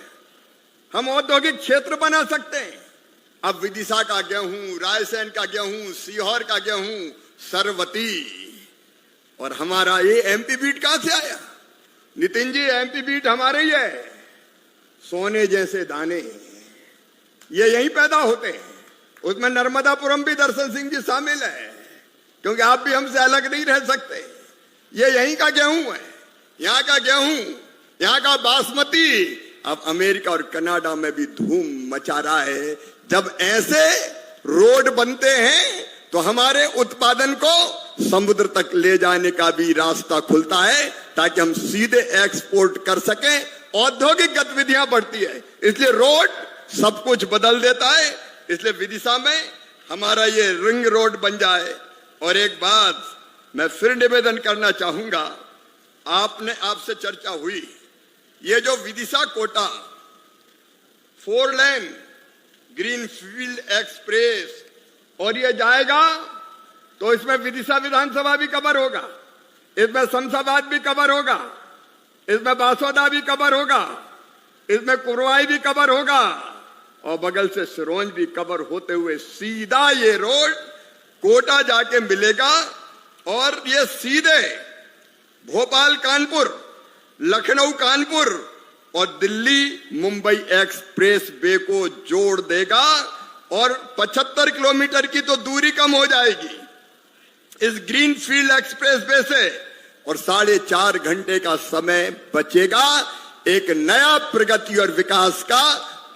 हम औद्योगिक क्षेत्र बना सकते हैं। अब विदिशा का गेहूं, रायसेन का गेहूं, सीहोर का गेहूं, सरवती, और हमारा ये एमपी बीट कहां से आया? नितिन जी, एमपी बीट हमारे ही है। सोने जैसे दाने ये यहीं पैदा होते हैं। उसमें नर्मदापुरम भी दर्शन सिंह जी शामिल है, क्योंकि आप भी हमसे अलग नहीं रह सकते। ये यहीं का गेहूं है, यहाँ का गेहूं, यहाँ का बासमती अब अमेरिका और कनाडा में भी धूम मचा रहा है। जब ऐसे रोड बनते हैं तो हमारे उत्पादन को समुद्र तक ले जाने का भी रास्ता खुलता है, ताकि हम सीधे एक्सपोर्ट कर सकें। औद्योगिक गतिविधियां बढ़ती है, इसलिए रोड सब कुछ बदल देता है। इसलिए विदिशा में हमारा ये रिंग रोड बन जाए। और एक बात मैं फिर निवेदन करना चाहूंगा, आपसे चर्चा हुई, ये जो Vidisha Kota 4 lane greenfield express, और ये जाएगा तो इसमें विदिशा विधानसभा भी कवर होगा, इसमें शमशाबाद भी कवर होगा, इसमें बासोदा भी कवर होगा, इसमें कुरवाई भी कवर होगा, और बगल से सिरोंज भी कवर होते हुए सीधा ये रोड कोटा जाके मिलेगा। और ये सीधे भोपाल कानपुर, लखनऊ कानपुर और दिल्ली मुंबई एक्सप्रेस वे को जोड़ देगा। और 75 किलोमीटर की तो दूरी कम हो जाएगी इस ग्रीनफील्ड एक्सप्रेस वे से, और 4.5 घंटे का समय बचेगा। एक नया प्रगति और विकास का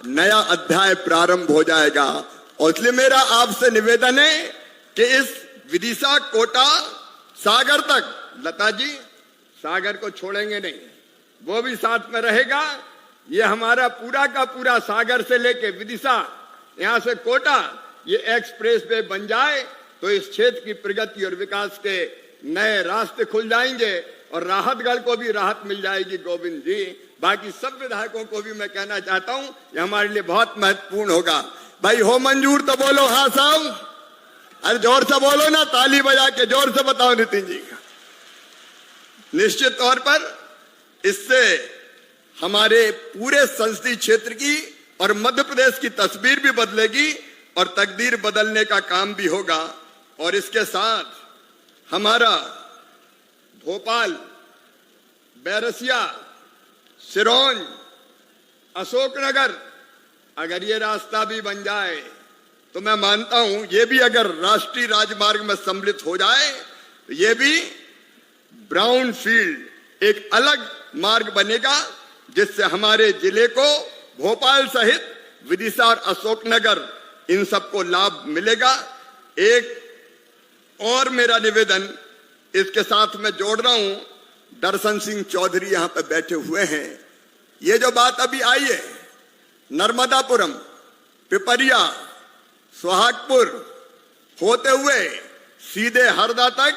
नया अध्याय प्रारंभ हो जाएगा। और इसलिए मेरा आपसे निवेदन है कि इस विदिशा कोटा सागर तक, लता जी सागर को छोड़ेंगे नहीं, वो भी साथ में रहेगा। ये हमारा पूरा का पूरा सागर से लेके विदिशा, यहां से कोटा, ये एक्सप्रेस वे बन जाए तो इस क्षेत्र की प्रगति और विकास के नए रास्ते खुल जाएंगे और राहतगढ़ को भी राहत मिल जाएगी। गोविंद जी, बाकी सब विधायकों को भी मैं कहना चाहता हूं, ये हमारे लिए बहुत महत्वपूर्ण होगा। भाई हो मंजूर तो बोलो हाँ साहब, अरे जोर से बोलो ना, ताली बजा के जोर से बताओ नितिन जी का। निश्चित तौर पर इससे हमारे पूरे संसदीय क्षेत्र की और मध्य प्रदेश की तस्वीर भी बदलेगी और तकदीर बदलने का काम भी होगा। और इसके साथ हमारा भोपाल, बैरसिया, सिरोंज, अशोकनगर, अगर ये रास्ता भी बन जाए तो मैं मानता हूं ये भी अगर राष्ट्रीय राजमार्ग में सम्मिलित हो जाए तो ये भी ब्राउन फील्ड एक अलग मार्ग बनेगा, जिससे हमारे जिले को भोपाल सहित विदिशा और अशोकनगर इन सबको लाभ मिलेगा। एक और मेरा निवेदन इसके साथ मैं जोड़ रहा हूं, दर्शन सिंह चौधरी यहां पे बैठे हुए हैं। ये जो बात अभी आई है, नर्मदापुरम, पिपरिया, सुहागपुर होते हुए सीधे हरदा तक,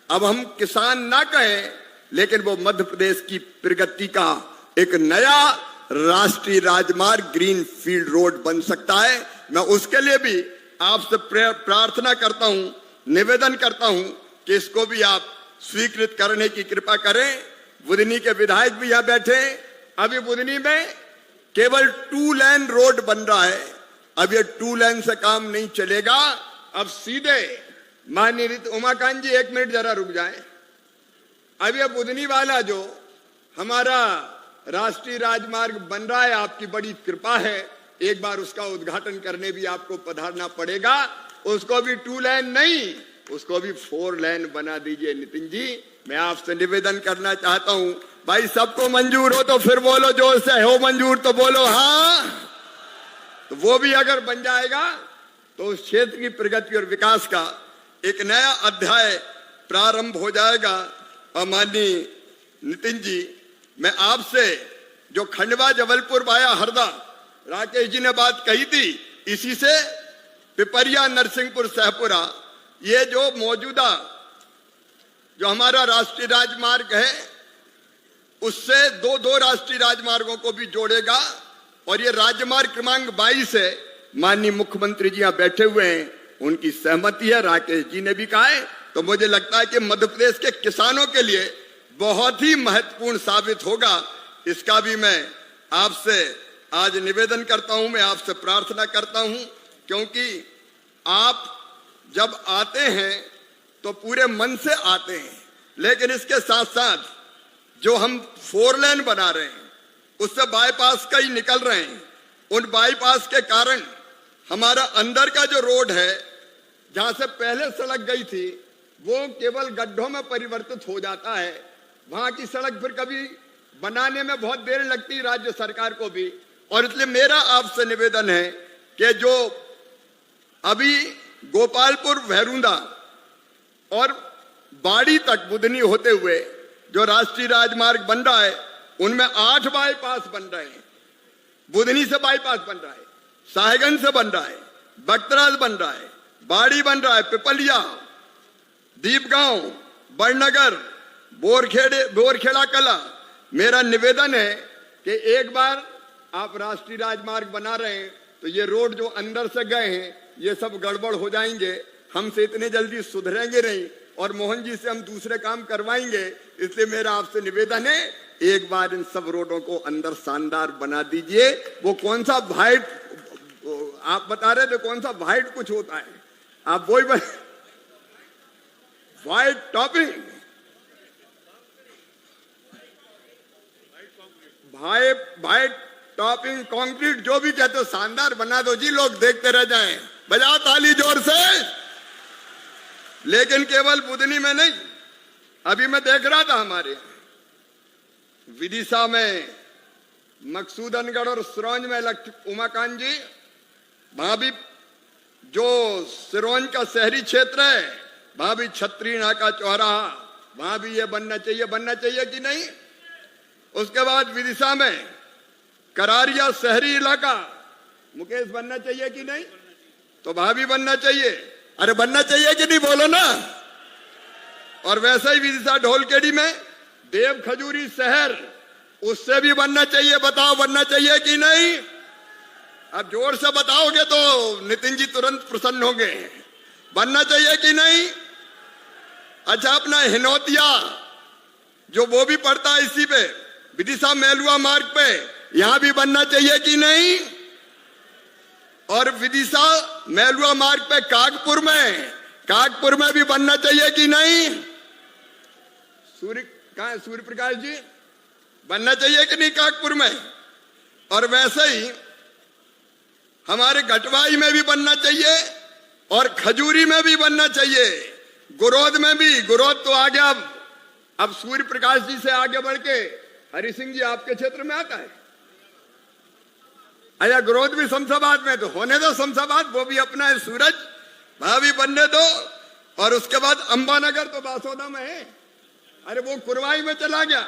अब हम किसान ना कहें, लेकिन वो मध्य प्रदेश की प्रगति का एक नया राष्ट्रीय राजमार्ग ग्रीन फील्ड रोड बन सकता है। मैं उसके लिए भी आपसे प्रार्थना करता हूं, निवेदन करता हूं कि इसको भी आप स्वीकृत करने की कृपा करें। बुधनी के विधायक भी यहां बैठे। अभी बुधनी में केवल 2 लेन रोड बन रहा है। अब ये 2 लेन से काम नहीं चलेगा। अब सीधे माननीय उमाकांत जी, 1 मिनट जरा रुक जाए। अब ये बुधनी वाला जो हमारा राष्ट्रीय राजमार्ग बन रहा है, आपकी बड़ी कृपा है, एक बार उसका उद्घाटन करने भी आपको पधारना पड़ेगा। उसको भी 2 लेन नहीं, उसको भी 4 लेन बना दीजिए। नितिन जी, मैं आपसे निवेदन करना चाहता हूं, भाई सबको मंजूर हो तो फिर बोलो जोर से, हो मंजूर तो बोलो हाँ। तो वो भी अगर बन जाएगा तो उस क्षेत्र की प्रगति और विकास का एक नया अध्याय प्रारंभ हो जाएगा। और माननीय नितिन जी, मैं आपसे जो खंडवा जबलपुर वाया हरदा राकेश जी ने बात कही थी, इसी से पिपरिया नरसिंहपुर सहपुरा, ये जो मौजूदा जो हमारा राष्ट्रीय राजमार्ग है, उससे दो राष्ट्रीय राजमार्गों को भी जोड़ेगा। और ये राजमार्ग क्रमांक 22 है। माननीय मुख्यमंत्री जी यहां बैठे हुए हैं, उनकी सहमति है, राकेश जी ने भी कहा है। तो मुझे लगता है कि मध्य प्रदेश के किसानों के लिए बहुत ही महत्वपूर्ण साबित होगा। इसका भी मैं आपसे आज निवेदन करता हूं, मैं आपसे प्रार्थना करता हूं, क्योंकि आप जब आते हैं तो पूरे मन से आते हैं। लेकिन इसके साथ साथ जो हम 4 लेन बना रहे हैं, उससे बाईपास का ही निकल रहे हैं। उन बाईपास के कारण हमारा अंदर का जो रोड है, जहां से पहले सड़क गई थी, वो केवल गड्ढों में परिवर्तित हो जाता है। वहां की सड़क फिर कभी बनाने में बहुत देर लगती है राज्य सरकार को भी। और इसलिए मेरा आपसे निवेदन है कि जो अभी गोपालपुर, भैरुंदा और बाड़ी तक बुधनी होते हुए जो राष्ट्रीय राजमार्ग बन रहा है, उनमें 8 बाईपास बन रहे हैं। बुधनी से बाईपास बन रहा है, साहेगंज से बन रहा है, बख्तराज बन रहा है, बाड़ी बन रहा है, पिपलिया, दीपगांव, बड़नगर, बोरखेड़ा कला। मेरा निवेदन है कि एक बार आप राष्ट्रीय राजमार्ग बना रहे हैं तो ये रोड जो अंदर से गए हैं, ये सब गड़बड़ हो जाएंगे, हमसे इतने जल्दी सुधरेंगे नहीं, और मोहन जी से हम दूसरे काम करवाएंगे। इसलिए मेरा आपसे निवेदन है, एक बार इन सब रोडों को अंदर शानदार बना दीजिए। वो कौन सा व्हाइट आप बता रहे थे, कौन सा व्हाइट कुछ होता है, आप वही white topping, white topping concrete, जो भी कहते हो, शानदार बना दो जी, लोग देखते रह जाएं। बजाओ ताली जोर से। लेकिन केवल बुधनी में नहीं, अभी मैं देख रहा था हमारे विदिशा में, मकसूदनगढ़ और सिरोंज में उमाकांत जी, वहां भी जो सिरोंज का शहरी क्षेत्र है, वहां भी छतरी नाका चौराहा, वहां भी ये बनना चाहिए कि नहीं। उसके बाद विदिशा में करारिया शहरी इलाका, मुकेश, बनना चाहिए कि नहीं, तो वहां भी बनना चाहिए। अरे बनना चाहिए कि नहीं, बोलो ना। और वैसे ही विदिशा ढोलकेड़ी में देव खजूरी शहर, उससे भी बनना चाहिए। बताओ बनना चाहिए कि नहीं। अब जोर से बताओगे तो नितिन जी तुरंत प्रसन्न होंगे। बनना चाहिए कि नहीं। अच्छा, अपना हिनौतिया जो वो भी पड़ता है इसी पे, विदिशा मेलुआ मार्ग पे, यहां भी बनना चाहिए कि नहीं। और विदिशा मेलुआ मार्ग पे कागपुर में भी बनना चाहिए कि नहीं। सूर्य प्रकाश जी, बनना चाहिए कि नहीं कागपुर में। और वैसे ही हमारे घटवाई में भी बनना चाहिए और खजूरी में भी बनना चाहिए, गुरोद में भी। गुरोद तो आ गया, अब सूर्य प्रकाश जी से आगे बढ़ के हरि सिंह जी आपके क्षेत्र में आता है। अया गुरोद भी शमशाबाद में, तो होने दो शमशाबाद, वो भी अपना है सूरज, वहां भी बनने दो। और उसके बाद अंबानगर तो बासोदा में है, अरे वो कुरवाई में चला गया।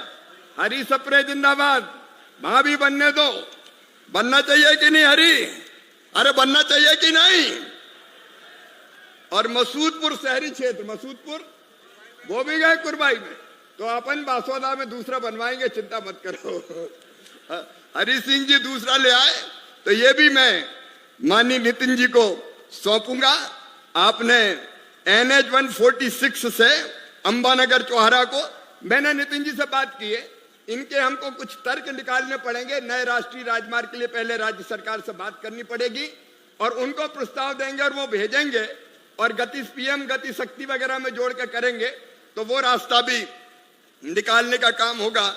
हरी सप्रे जिंदाबाद, वहां भी बनने दो। बनना चाहिए कि नहीं हरी? अरे बनना चाहिए कि नहीं? और मसूदपुर शहरी क्षेत्र, मसूदपुर वो भी गए कुरवाई में, तो अपन बासोदा में दूसरा बनवाएंगे, चिंता मत करो। हरी सिंह जी दूसरा ले आए तो ये भी मैं माननीय नितिन जी को सौंपूंगा। आपने NH 146 से अंबानगर चौहारा को, मैंने नितिन जी से बात की है, इनके हमको कुछ तर्क निकालने पड़ेंगे। नए राष्ट्रीय राजमार्ग के लिए पहले राज्य सरकार से बात करनी पड़ेगी और उनको प्रस्ताव देंगे और वो भेजेंगे और गति PM गति शक्ति वगैरह में जोड़ के करेंगे तो वो रास्ता भी निकालने का काम होगा,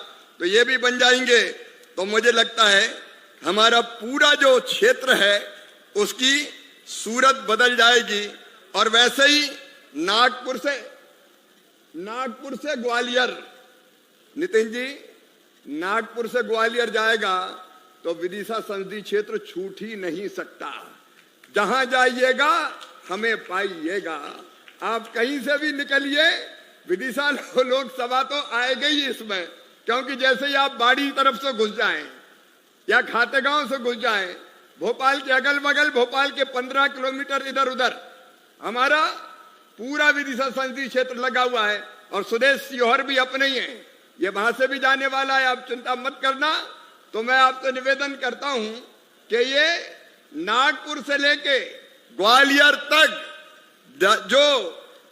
तो ये भी बन जाएंगे। तो मुझे लगता है हमारा पूरा जो क्षेत्र है उसकी सूरत बदल जाएगी। और वैसे ही नागपुर से ग्वालियर, नितिन जी नागपुर से ग्वालियर जाएगा तो विदिशा संसदीय क्षेत्र छूट ही नहीं सकता। जहां जाइएगा हमें पाइएगा। आप कहीं से भी निकलिए, विदिशा लोकसभा तो आएगा ही इसमें, क्योंकि जैसे ही आप बाड़ी तरफ से घुस जाएं या खातेगांव से घुस जाएं, भोपाल के अगल बगल, भोपाल के 15 किलोमीटर इधर उधर हमारा पूरा विदिशा संसदीय क्षेत्र लगा हुआ है और सुदेश सियोहर भी अपने ही है, ये वहां से भी जाने वाला है, आप चिंता मत करना। तो मैं आपसे निवेदन करता हूं कि ये नागपुर से लेके ग्वालियर तक जो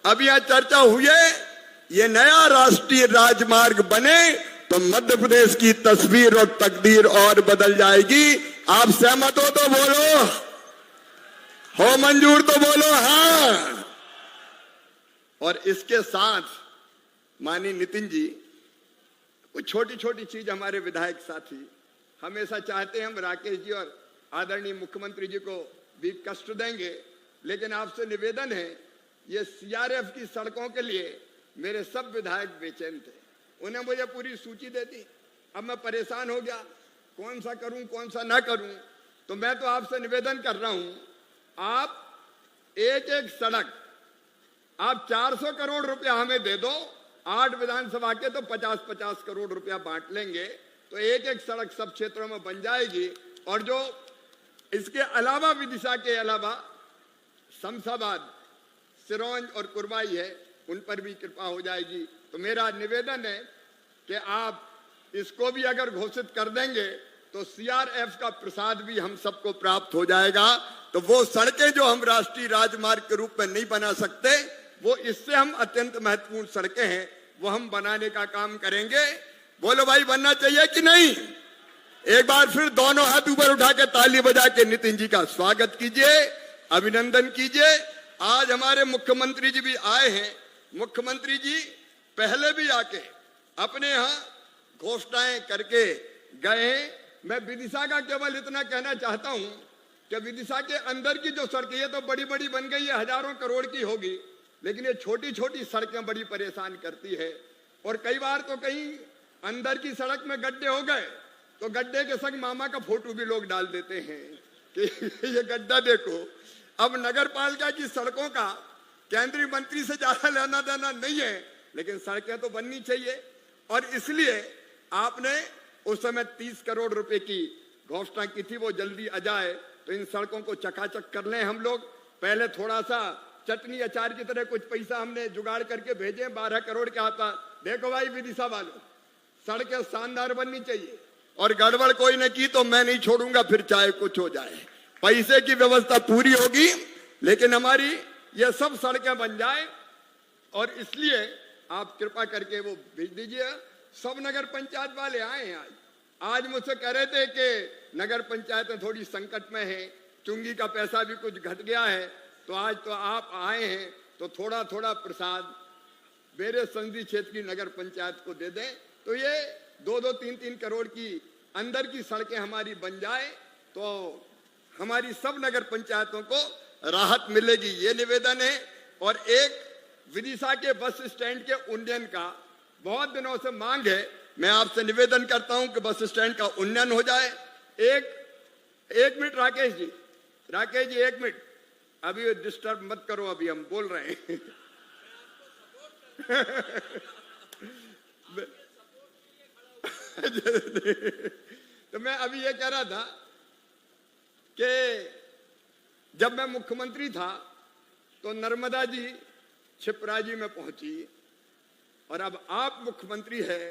अभी यहां चर्चा हुई है, ये नया राष्ट्रीय राजमार्ग बने तो मध्य प्रदेश की तस्वीर और तकदीर और बदल जाएगी। आप सहमत हो तो बोलो, हो मंजूर तो बोलो हाँ। और इसके साथ माननीय नितिन जी, कुछ छोटी छोटी चीज हमारे विधायक साथी हमेशा चाहते हैं हम राकेश जी और आदरणीय मुख्यमंत्री जी को भी कष्ट देंगे, लेकिन आपसे निवेदन है, ये CRF की सड़कों के लिए मेरे सब विधायक बेचैन थे, उन्हें मुझे पूरी सूची दे दी। अब मैं परेशान हो गया, कौन सा करूं कौन सा ना करूं। तो मैं तो आपसे निवेदन कर रहा हूं, आप एक एक सड़क आप 400 करोड़ रुपया हमें दे दो, 8 विधानसभा के तो 50-50 करोड़ रुपया बांट लेंगे, तो एक एक सड़क सब क्षेत्रों में बन जाएगी। और जो इसके अलावा विदिशा के अलावा शमशाबाद, सिरोंज और कुरवाई है, उन पर भी कृपा हो जाएगी। तो मेरा निवेदन है कि आप इसको भी अगर घोषित कर देंगे तो CRF का प्रसाद भी हम सबको प्राप्त हो जाएगा। तो वो सड़कें जो हम राष्ट्रीय राजमार्ग के रूप में नहीं बना सकते, वो इससे हम अत्यंत महत्वपूर्ण सड़कें हैं, वो हम बनाने का काम करेंगे। बोलो भाई, बनना चाहिए कि नहीं? एक बार फिर दोनों हाथ ऊपर उठा के ताली बजा के नितिन जी का स्वागत कीजिए, अभिनंदन कीजिए। आज हमारे मुख्यमंत्री जी भी आए हैं। मुख्यमंत्री जी पहले भी आके अपने यहाँ घोषणाएं करके गए हैं। मैं विदिशा का केवल इतना कहना चाहता हूं कि विदिशा के अंदर की जो सड़कें, ये तो बड़ी बड़ी बन गई है, हजारों करोड़ की होगी, लेकिन ये छोटी छोटी सड़कें बड़ी परेशान करती है। और कई बार तो कहीं अंदर की सड़क में गड्ढे हो गए तो गड्ढे के संग मामा का फोटो भी लोग डाल देते हैं कि ये गड्ढा देखो। अब नगर पालिका की सड़कों का केंद्रीय मंत्री से ज्यादा लेना देना नहीं है, लेकिन सड़कें तो बननी चाहिए। और इसलिए आपने उस समय 30 करोड़ रुपए की घोषणा की थी, वो जल्दी आ जाए तो इन सड़कों को चकाचक कर लें हम लोग। पहले थोड़ा सा चटनी अचार की तरह कुछ पैसा हमने जुगाड़ करके भेजे, 12 करोड़ के आता। देखो भाई विदिशा वालों, सड़कें शानदार बननी चाहिए और गड़बड़ कोई ने की तो मैं नहीं छोड़ूंगा, फिर चाहे कुछ हो जाए। पैसे की व्यवस्था पूरी होगी, लेकिन हमारी ये सब सड़कें बन जाए। और इसलिए आप कृपा करके वो भेज दीजिए। सब नगर पंचायत वाले आए हैं आज मुझसे कह रहे थे कि नगर पंचायतें थोड़ी संकट में है, चुंगी का पैसा भी कुछ घट गया है, तो आज तो आप आए हैं तो थोड़ा थोड़ा प्रसाद मेरे संसदीय क्षेत्र की नगर पंचायत को दे दें, तो ये 2-2, 3-3 करोड़ की अंदर की सड़कें हमारी बन जाए तो हमारी सब नगर पंचायतों को राहत मिलेगी, ये निवेदन है। और एक विदिशा के बस स्टैंड के उन्नयन का बहुत दिनों से मांग है, मैं आपसे निवेदन करता हूं कि बस स्टैंड का उन्नयन हो जाए। एक मिनट राकेश जी, एक मिनट, अभी डिस्टर्ब मत करो, अभी हम बोल रहे हैं। तो मैं अभी ये कह रहा था कि जब मैं मुख्यमंत्री था तो नर्मदा जी छिपरा जी में पहुंची, और अब आप मुख्यमंत्री है,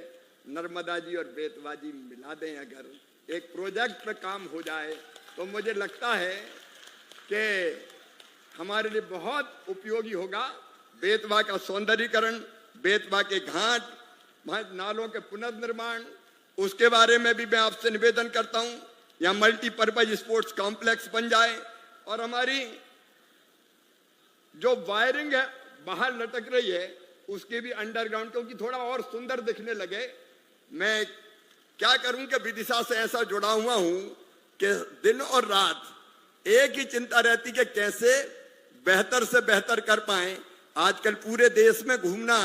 नर्मदा जी और बेतवा जी मिला दें, अगर एक प्रोजेक्ट पे काम हो जाए तो मुझे लगता है कि हमारे लिए बहुत उपयोगी होगा। बेतवा का सौंदर्यीकरण, बेतवा के घाट, नालों के पुनर्निर्माण, उसके बारे में भी मैं आपसे निवेदन करता हूं। यहाँ मल्टीपर्पज स्पोर्ट्स कॉम्प्लेक्स बन जाए, और हमारी जो वायरिंग है बाहर लटक रही है उसके भी अंडरग्राउंड, क्योंकि थोड़ा और सुंदर दिखने लगे। मैं क्या करूं कि विदिशा से ऐसा जुड़ा हुआ हूं कि दिन और रात एक ही चिंता रहती कि कैसे बेहतर से बेहतर कर पाए। आजकल पूरे देश में घूमना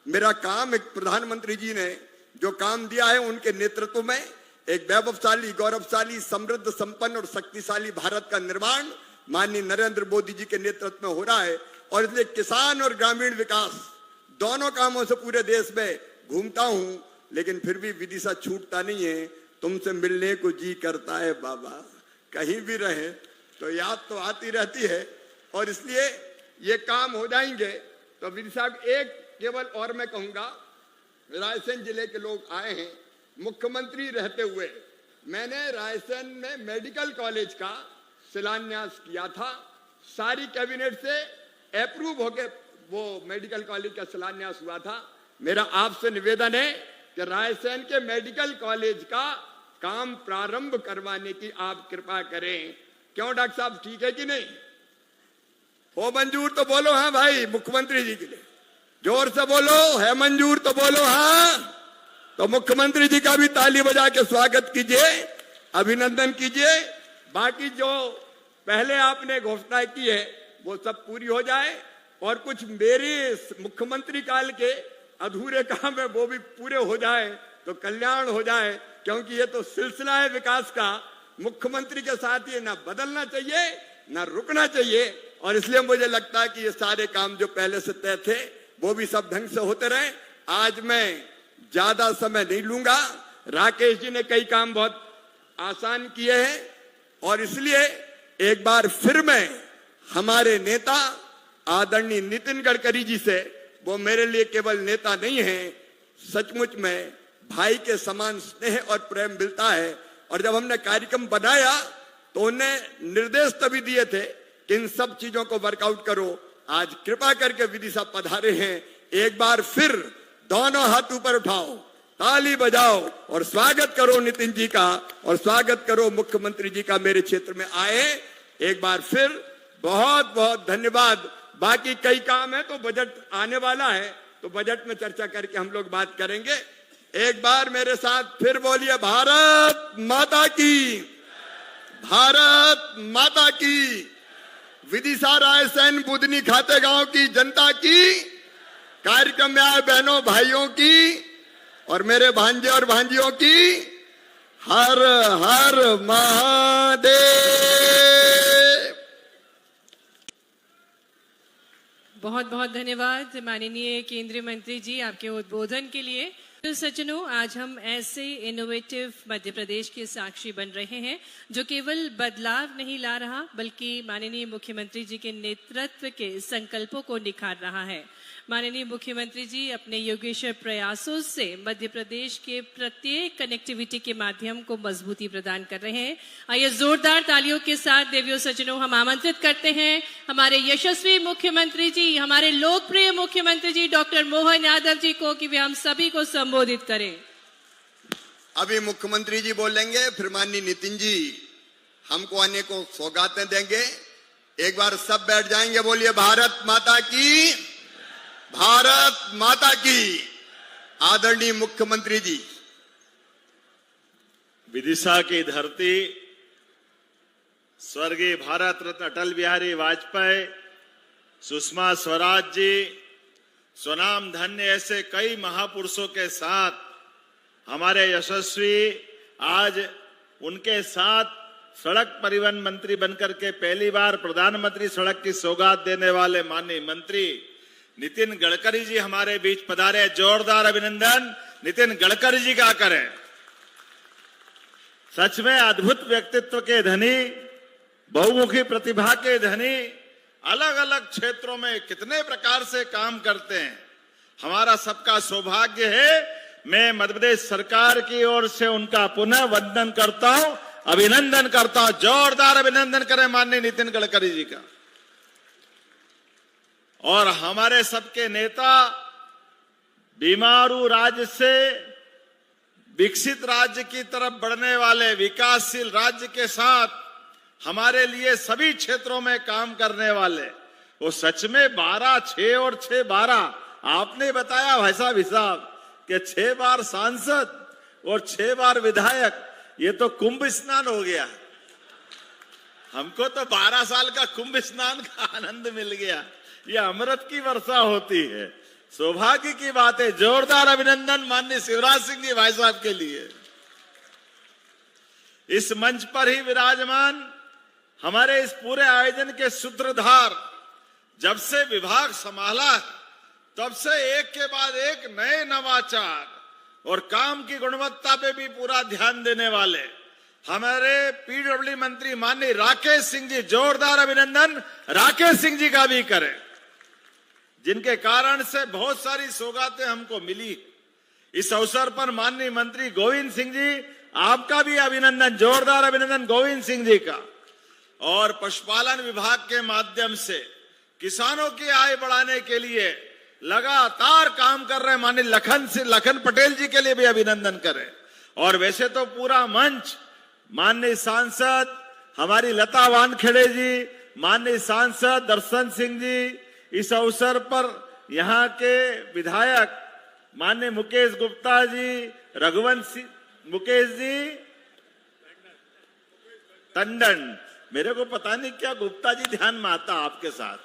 मेरा काम, एक प्रधानमंत्री जी ने जो काम दिया है उनके नेतृत्व में एक वैभवशाली, गौरवशाली, समृद्ध, संपन्न और शक्तिशाली भारत का निर्माण माननीय नरेंद्र मोदी जी के नेतृत्व में हो रहा है। और इसलिए किसान और ग्रामीण विकास दोनों कामों से पूरे देश में घूमता हूं, लेकिन फिर भी विदिशा छूटता नहीं है। तुमसे मिलने को जी करता है बाबा, कहीं भी रहे तो याद तो आती रहती है, और इसलिए ये काम हो जाएंगे। तो विदिशा एक केवल और मैं कहूंगा, रायसेन जिले के लोग आए हैं, मुख्यमंत्री रहते हुए मैंने रायसेन में मेडिकल कॉलेज का शिलान्यास किया था। सारी कैबिनेट से अप्रूव होके वो मेडिकल कॉलेज का शिलान्यास हुआ था। मेरा आपसे निवेदन है कि रायसेन के मेडिकल कॉलेज का काम प्रारंभ करवाने की आप कृपा करें। क्यों डॉक्टर साहब, ठीक है कि नहीं? हो मंजूर तो बोलो हाँ भाई, मुख्यमंत्री जी के लिए जोर से बोलो, है मंजूर तो बोलो हाँ। तो मुख्यमंत्री जी का भी ताली बजा के स्वागत कीजिए, अभिनंदन कीजिए। बाकी जो पहले आपने घोषणा की है वो सब पूरी हो जाए, और कुछ मेरे मुख्यमंत्री काल के अधूरे काम है वो भी पूरे हो जाए तो कल्याण हो जाए, क्योंकि ये तो सिलसिला है विकास का। मुख्यमंत्री के साथ ये ना बदलना चाहिए ना रुकना चाहिए, और इसलिए मुझे लगता है कि ये सारे काम जो पहले से तय थे वो भी सब ढंग से होते रहे। आज मैं ज्यादा समय नहीं लूंगा, राकेश जी ने कई काम बहुत आसान किए हैं, और इसलिए एक बार फिर मैं हमारे नेता आदरणीय नितिन गडकरी जी से, वो मेरे लिए केवल नेता नहीं है, सचमुच में भाई के समान स्नेह और प्रेम मिलता है। और जब हमने कार्यक्रम बनाया तो उन्हें निर्देश तभी दिए थे कि इन सब चीजों को वर्कआउट करो। आज कृपा करके विदिशा पधारे हैं, एक बार फिर दोनों हाथ ऊपर उठाओ, ताली बजाओ और स्वागत करो नितिन जी का, और स्वागत करो मुख्यमंत्री जी का मेरे क्षेत्र में आए। एक बार फिर बहुत बहुत धन्यवाद। बाकी कई काम है तो बजट आने वाला है, तो बजट में चर्चा करके हम लोग बात करेंगे। एक बार मेरे साथ फिर बोलिए, भारत माता की, भारत माता की। विदिशा रायसेन बुधनी खाते गांव की जनता की, कार्यक्रम में आए बहनों भाइयों की और मेरे भांजे और भांजियों की, हर हर महादेव। बहुत बहुत धन्यवाद माननीय केंद्रीय मंत्री जी आपके उद्बोधन के लिए। तो सज्जनों, आज हम ऐसे इनोवेटिव मध्य प्रदेश के साक्षी बन रहे हैं जो केवल बदलाव नहीं ला रहा बल्कि माननीय मुख्यमंत्री जी के नेतृत्व के संकल्पों को निखार रहा है। माननीय मुख्यमंत्री जी अपने योगेश्वर प्रयासों से मध्य प्रदेश के प्रत्येक कनेक्टिविटी के माध्यम को मजबूती प्रदान कर रहे हैं। आइए जोरदार तालियों के साथ देवियों सज्जनों हम आमंत्रित करते हैं हमारे यशस्वी मुख्यमंत्री जी, हमारे लोकप्रिय मुख्यमंत्री जी डॉक्टर मोहन यादव जी को कि वे हम सभी को संबोधित करें। अभी मुख्यमंत्री जी बोलेंगे, फिर माननीय नितिन जी हमको अनेकों सौगातें देंगे। एक बार सब बैठ जाएंगे, बोलिए भारत माता की, भारत माता की। आदरणीय मुख्यमंत्री जी, विदिशा की धरती स्वर्गीय भारत रत्न अटल बिहारी वाजपेयी, सुषमा स्वराज जी, स्वनाम धन्य ऐसे कई महापुरुषों के साथ हमारे यशस्वी आज उनके साथ सड़क परिवहन मंत्री बनकर के पहली बार प्रधानमंत्री सड़क की सौगात देने वाले माननीय मंत्री नितिन गडकरी जी हमारे बीच पधारे। जोरदार अभिनंदन नितिन गडकरी जी का करें। सच में अद्भुत व्यक्तित्व के धनी, बहुमुखी प्रतिभा के धनी, अलग अलग क्षेत्रों में कितने प्रकार से काम करते हैं। हमारा सबका सौभाग्य है। मैं मध्य प्रदेश सरकार की ओर से उनका पुनः वंदन करता हूं, अभिनंदन करता हूं। जोरदार अभिनंदन करें माननीय नितिन गडकरी जी का। और हमारे सबके नेता बीमारू राज्य से विकसित राज्य की तरफ बढ़ने वाले, विकासशील राज्य के साथ हमारे लिए सभी क्षेत्रों में काम करने वाले, वो सच में 12, 6 और 6, 12 आपने बताया भाई साहब कि 6 बार सांसद और 6 बार विधायक, ये तो कुंभ स्नान हो गया। हमको तो 12 साल का कुंभ स्नान का आनंद मिल गया। ये अमृत की वर्षा होती है, सौभाग्य की बात है। जोरदार अभिनंदन माननीय शिवराज सिंह जी भाई साहब के लिए। इस मंच पर ही विराजमान हमारे इस पूरे आयोजन के सूत्रधार, जब से विभाग संभाला तब से एक के बाद एक नए नवाचार और काम की गुणवत्ता पे भी पूरा ध्यान देने वाले हमारे पीडब्ल्यू मंत्री माननीय राकेश सिंह जी, जोरदार अभिनंदन राकेश सिंह जी का भी करें, जिनके कारण से बहुत सारी सौगातें हमको मिली। इस अवसर पर माननीय मंत्री गोविंद सिंह जी, आपका भी अभिनंदन, जोरदार अभिनंदन गोविंद सिंह जी का। और पशुपालन विभाग के माध्यम से किसानों की आय बढ़ाने के लिए लगातार काम कर रहे माननीय लखन पटेल जी के लिए भी अभिनंदन करें। और वैसे तो पूरा मंच, माननीय सांसद हमारी लता वानखेड़े जी, माननीय सांसद दर्शन सिंह जी, इस अवसर पर यहाँ के विधायक माननीय मुकेश गुप्ता जी, रघुवंश मुकेश जी टंडन, मेरे को पता नहीं क्या गुप्ता जी ध्यान में आता आपके साथ,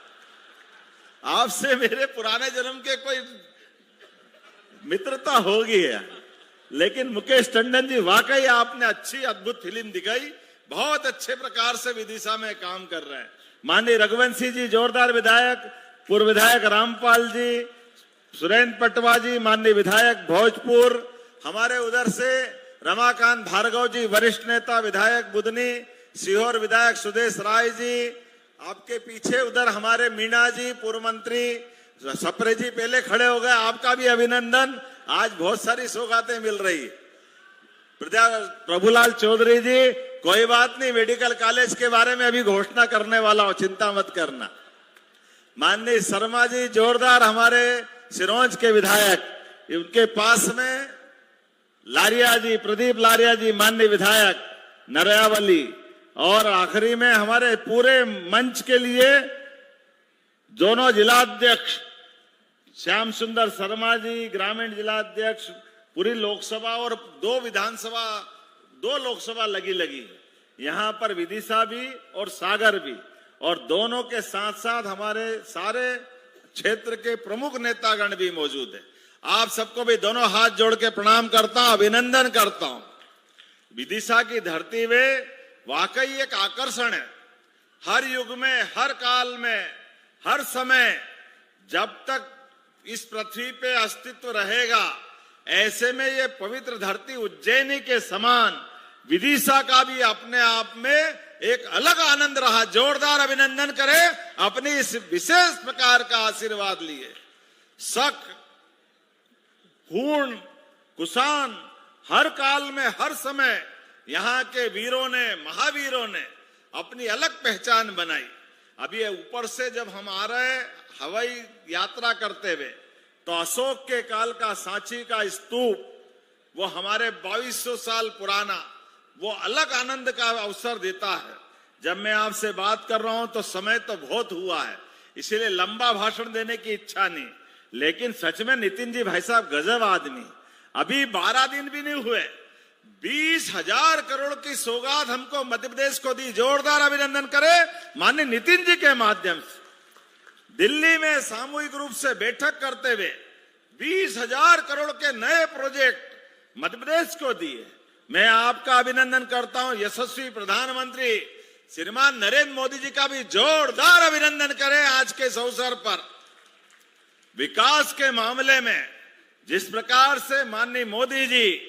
आपसे मेरे पुराने जन्म के कोई मित्रता होगी है। लेकिन मुकेश टंडन जी, वाकई आपने अच्छी अद्भुत फिल्म दिखाई, बहुत अच्छे प्रकार से विदिशा में काम कर रहे हैं। माननीय रघुवंशी जी, जोरदार विधायक, पूर्व विधायक रामपाल जी, सुरेंद्र पटवा जी, माननीय विधायक भोजपुर, हमारे उधर से रमाकांत भार्गव जी, वरिष्ठ नेता विधायक बुदनी, सीहोर विधायक सुदेश राय जी, आपके पीछे उधर हमारे मीणा जी, पूर्व मंत्री सप्रे जी पहले खड़े हो गए, आपका भी अभिनंदन। आज बहुत सारी सौगातें मिल रही है। प्रभुलाल चौधरी जी, कोई बात नहीं, मेडिकल कॉलेज के बारे में अभी घोषणा करने वाला हो, चिंता मत करना। माननीय शर्मा जी, जोरदार हमारे सिरोंज के विधायक, उनके पास में लारिया जी, प्रदीप लारिया जी, माननीय विधायक नरयावली। और आखिरी में हमारे पूरे मंच के लिए दोनों जिलाध्यक्ष श्याम सुंदर शर्मा जी, ग्रामीण जिलाध्यक्ष, पूरी लोकसभा और 2 विधानसभा, 2 लोकसभा लगी यहाँ पर विदिशा भी और सागर भी, और दोनों के साथ साथ हमारे सारे क्षेत्र के प्रमुख नेतागण भी मौजूद है। आप सबको भी दोनों हाथ जोड़ के प्रणाम करता हूं, अभिनंदन करता हूं। विदिशा की धरती में वाकई एक आकर्षण है। हर युग में, हर काल में, हर समय, जब तक इस पृथ्वी पे अस्तित्व रहेगा, ऐसे में ये पवित्र धरती उज्जैनी के समान विदिशा का भी अपने आप में एक अलग आनंद रहा। जोरदार अभिनंदन करें, अपनी इस विशेष प्रकार का आशीर्वाद लिए। शक, हूण, कुषाण, हर काल में, हर समय यहाँ के वीरों ने, महावीरों ने अपनी अलग पहचान बनाई। अब ये ऊपर से जब हम आ रहे हवाई यात्रा करते हुए, तो अशोक के काल का सांची का स्तूप, वो हमारे 2200 साल पुराना, वो अलग आनंद का अवसर देता है। जब मैं आपसे बात कर रहा हूं तो समय तो बहुत हुआ है, इसीलिए लंबा भाषण देने की इच्छा नहीं। लेकिन सच में नितिन जी भाई साहब गजब आदमी, अभी 12 दिन भी नहीं हुए, 20,000 करोड़ की सौगात हमको मध्य प्रदेश को दी। जोरदार अभिनंदन करें माननीय नितिन जी के माध्यम से। दिल्ली में सामूहिक रूप से बैठक करते हुए 20,000 करोड़ के नए प्रोजेक्ट मध्य प्रदेश को दिए। मैं आपका अभिनंदन करता हूं। यशस्वी प्रधानमंत्री श्रीमान नरेंद्र मोदी जी का भी जोरदार अभिनंदन करें आज के इस अवसर पर। विकास के मामले में जिस प्रकार से माननीय मोदी जी,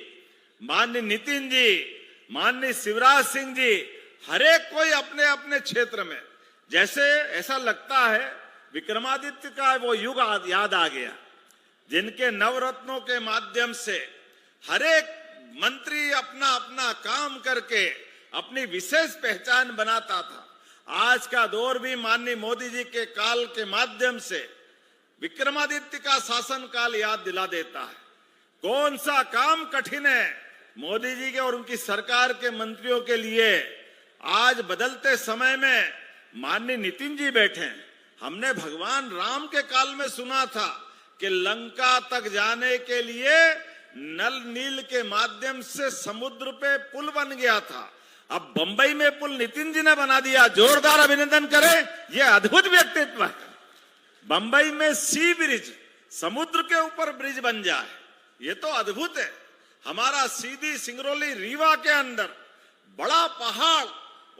माननीय नितिन जी, माननीय शिवराज सिंह जी, हर एक कोई अपने अपने क्षेत्र में, जैसे ऐसा लगता है विक्रमादित्य का वो युग याद आ गया, जिनके नवरत्नों के माध्यम से हर एक मंत्री अपना अपना काम करके अपनी विशेष पहचान बनाता था। आज का दौर भी माननीय मोदी जी के काल के माध्यम से विक्रमादित्य का शासन काल याद दिला देता है। कौन सा काम कठिन है मोदी जी के और उनकी सरकार के मंत्रियों के लिए। आज बदलते समय में माननीय नितिन जी बैठे हैं। हमने भगवान राम के काल में सुना था कि लंका तक जाने के लिए नल नील के माध्यम से समुद्र पे पुल बन गया था। अब बंबई में पुल नितिन जी ने बना दिया, जोरदार अभिनंदन करें। यह अद्भुत व्यक्तित्व है। बंबई में सी ब्रिज, समुद्र के ऊपर ब्रिज बन जाए, ये तो अद्भुत है। हमारा सीधी सिंगरौली रीवा के अंदर बड़ा पहाड़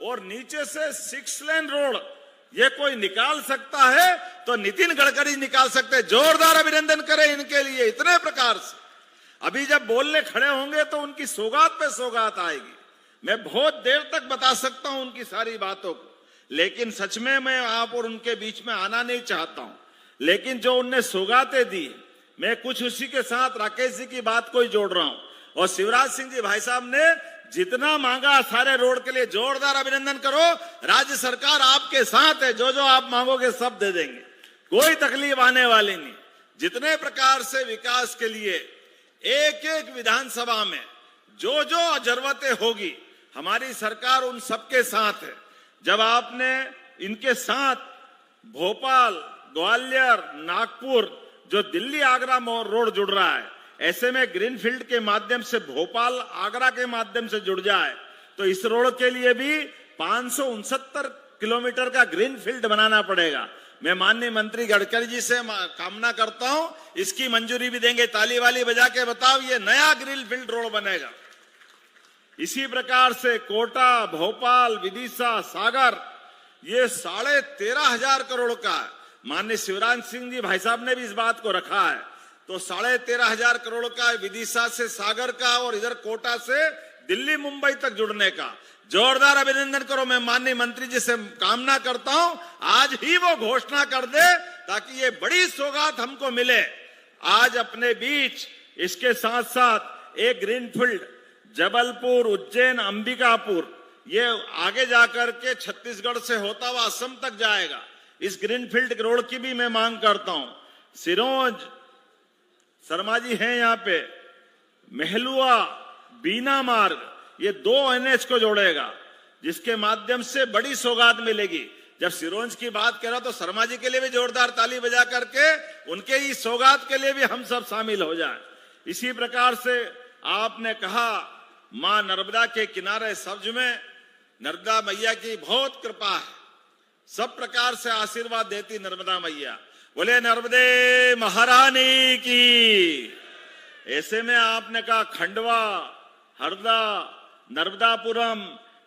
और नीचे से 6 लेन रोड, ये कोई निकाल सकता है तो नितिन गडकरी निकाल सकते हैं। जोरदार अभिनंदन करें इनके लिए। इतने प्रकार से अभी जब बोलने खड़े होंगे तो उनकी सौगात पे सौगात आएगी। मैं बहुत देर तक बता सकता हूं उनकी सारी बातों को, लेकिन सच में मैं आप और उनके बीच में आना नहीं चाहता हूं। लेकिन जो उनने सौगातें दी, मैं कुछ उसी के साथ राकेश जी की बात को ही जोड़ रहा हूं। और शिवराज सिंह जी भाई साहब ने जितना मांगा सारे रोड के लिए, जोरदार अभिनंदन करो। राज्य सरकार आपके साथ है, जो जो आप मांगोगे सब दे देंगे, कोई तकलीफ आने वाली नहीं। जितने प्रकार से विकास के लिए एक एक विधानसभा में जो जो जरूरतें होगी, हमारी सरकार उन सबके साथ है। जब आपने इनके साथ भोपाल, ग्वालियर, नागपुर, जो दिल्ली आगरा रोड जुड़ रहा है, ऐसे में ग्रीनफील्ड के माध्यम से भोपाल आगरा के माध्यम से जुड़ जाए तो इस रोड के लिए भी 569 किलोमीटर का ग्रीनफील्ड बनाना पड़ेगा। मैं माननीय मंत्री गडकरी जी से कामना करता हूं इसकी मंजूरी भी देंगे। ताली वाली बजा के बताओ, ये नया ग्रीनफील्ड रोड बनेगा। इसी प्रकार से कोटा, भोपाल, विदिशा, सागर, ये 13,500 करोड़ का है। माननीय शिवराज सिंह जी भाई साहब ने भी इस बात को रखा है, तो 13,500 करोड़ का है विदिशा से सागर का, और इधर कोटा से दिल्ली मुंबई तक जुड़ने का। जोरदार अभिनंदन करो। मैं माननीय मंत्री जी से कामना करता हूं आज ही वो घोषणा कर दे ताकि ये बड़ी सौगात हमको मिले आज अपने बीच। इसके साथ साथ एक ग्रीनफील्ड जबलपुर, उज्जैन, अंबिकापुर, ये आगे जाकर के छत्तीसगढ़ से होता हुआ असम तक जाएगा। इस ग्रीनफील्ड रोड की भी मैं मांग करता हूं। सिरोंज, शर्मा जी हैं यहाँ पे, महलुआ, बीना मार्ग, ये 2 NH को जोड़ेगा, जिसके माध्यम से बड़ी सौगात मिलेगी। जब सिरोंज की बात कर रहा तो शर्मा जी के लिए भी जोरदार ताली बजा करके उनके इस सौगात के लिए भी हम सब शामिल हो जाएं। इसी प्रकार से आपने कहा मां नर्मदा के किनारे सब्ज में नर्मदा मैया की बहुत कृपा है, सब प्रकार से आशीर्वाद देती नर्मदा मैया। बोले नर्मदे महारानी की। ऐसे में आपने कहा खंडवा, हरदा, नर्मदापुरम,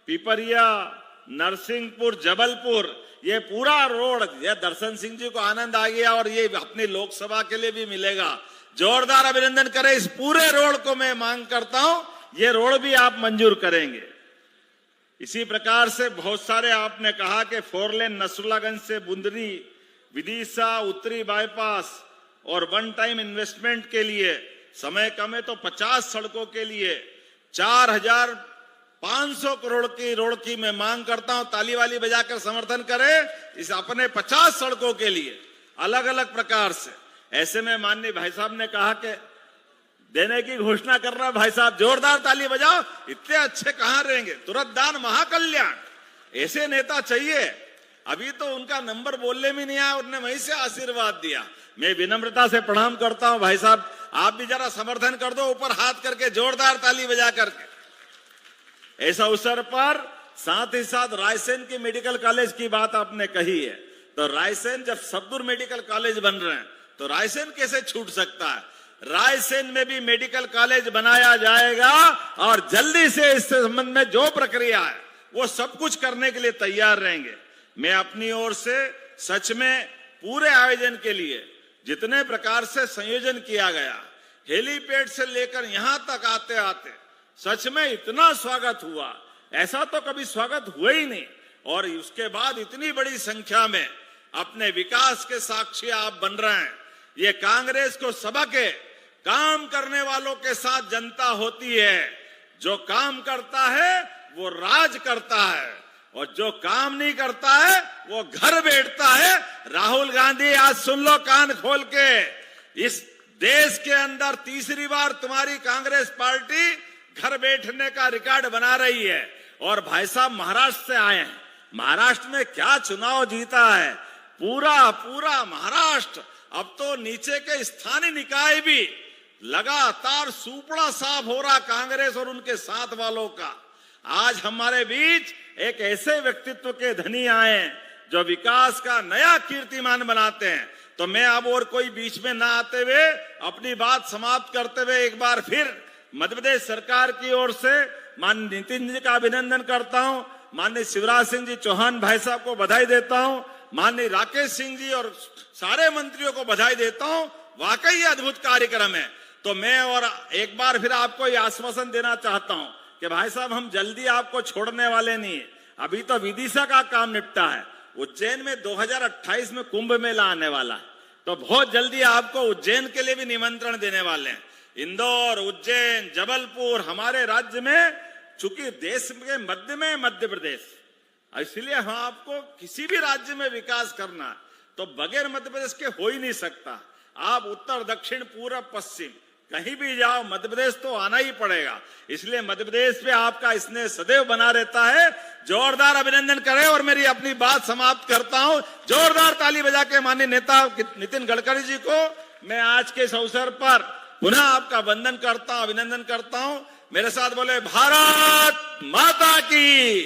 पिपरिया, नरसिंहपुर, जबलपुर, ये पूरा रोड, ये दर्शन सिंह जी को आनंद आ गया और ये अपनी लोकसभा के लिए भी मिलेगा। जोरदार अभिनंदन करें। इस पूरे रोड को मैं मांग करता हूं, ये रोड भी आप मंजूर करेंगे। इसी प्रकार से बहुत सारे आपने कहा कि 4 लेन नसरुल्लागंज से बुंदरी, विदिशा, उत्तरी बाईपास और 1 टाइम इन्वेस्टमेंट के लिए समय कम है तो 50 सड़कों के लिए 4,500 करोड़ की रोड की मैं मांग करता हूं। ताली वाली बजाकर समर्थन करें इस अपने 50 सड़कों के लिए अलग अलग प्रकार से। ऐसे में माननीय भाई साहब ने कहा कि देने की घोषणा कर रहा है। भाई साहब जोरदार ताली बजाओ। इतने अच्छे कहां रहेंगे। तुरंत दान महाकल्याण, ऐसे नेता चाहिए। अभी तो उनका नंबर बोलने में नहीं आया, उन्होंने वहीं से आशीर्वाद दिया। मैं विनम्रता से प्रणाम करता हूं। भाई साहब आप भी जरा समर्थन कर दो, ऊपर हाथ करके जोरदार ताली बजा करके। ऐसा अवसर पर साथ ही साथ रायसेन की मेडिकल कॉलेज की बात आपने कही है, तो रायसेन जब सब्दुर मेडिकल कॉलेज बन रहे हैं तो रायसेन कैसे छूट सकता है। रायसेन में भी मेडिकल कॉलेज बनाया जाएगा और जल्दी से इस संबंध में जो प्रक्रिया है वो सब कुछ करने के लिए तैयार रहेंगे। मैं अपनी ओर से सच में पूरे आयोजन के लिए जितने प्रकार से संयोजन किया गया, हेलीपैड से लेकर यहां तक आते आते सच में इतना स्वागत हुआ, ऐसा तो कभी स्वागत हुआ ही नहीं। और उसके बाद इतनी बड़ी संख्या में अपने विकास के साक्षी आप बन रहे हैं। ये कांग्रेस को सबक है, काम करने वालों के साथ जनता होती है। जो काम करता है वो राज करता है, और जो काम नहीं करता है वो घर बैठता है। राहुल गांधी, आज सुन लो कान खोल के, इस देश के अंदर तीसरी बार तुम्हारी कांग्रेस पार्टी घर बैठने का रिकॉर्ड बना रही है। और भाई साहब महाराष्ट्र से आए हैं, महाराष्ट्र में क्या चुनाव जीता है, पूरा महाराष्ट्र। अब तो नीचे के स्थानीय निकाय भी लगातार सुपड़ा साफ हो रहा कांग्रेस और उनके साथ वालों का। आज हमारे बीच एक ऐसे व्यक्तित्व के धनी आए जो विकास का नया कीर्तिमान बनाते हैं। तो मैं अब और कोई बीच में ना आते हुए अपनी बात समाप्त करते हुए एक बार फिर मध्य प्रदेश सरकार की ओर से माननीय नितिन जी का अभिनंदन करता हूं, माननीय शिवराज सिंह जी चौहान भाई साहब को बधाई देता हूं, माननीय राकेश सिंह जी और सारे मंत्रियों को बधाई देता हूं। वाकई अद्भुत कार्यक्रम है। तो मैं और एक बार फिर आपको ये आश्वासन देना चाहता हूं कि भाई साहब हम जल्दी आपको छोड़ने वाले नहीं है। अभी तो विदिशा का काम निपटा है, उज्जैन में 2028 में कुंभ मेला आने वाला है, तो बहुत जल्दी आपको उज्जैन के लिए भी निमंत्रण देने वाले हैं। इंदौर, उज्जैन, जबलपुर हमारे राज्य में, चूंकि देश के मध्य में मध्य प्रदेश, इसलिए हम आपको किसी भी राज्य में विकास करना है तो बगैर मध्य प्रदेश के हो ही नहीं सकता। आप उत्तर, दक्षिण, पूर्व, पश्चिम कहीं भी जाओ, मध्य प्रदेश तो आना ही पड़ेगा। इसलिए मध्य प्रदेश पे आपका स्नेह सदैव बना रहता है। जोरदार अभिनंदन करें। और मेरी अपनी बात समाप्त करता हूं, जोरदार ताली बजा के माननीय नेता नितिन गडकरी जी को मैं आज के इस अवसर पर पुनः आपका वंदन करता हूं, अभिनंदन करता हूं। मेरे साथ बोले भारत माता की,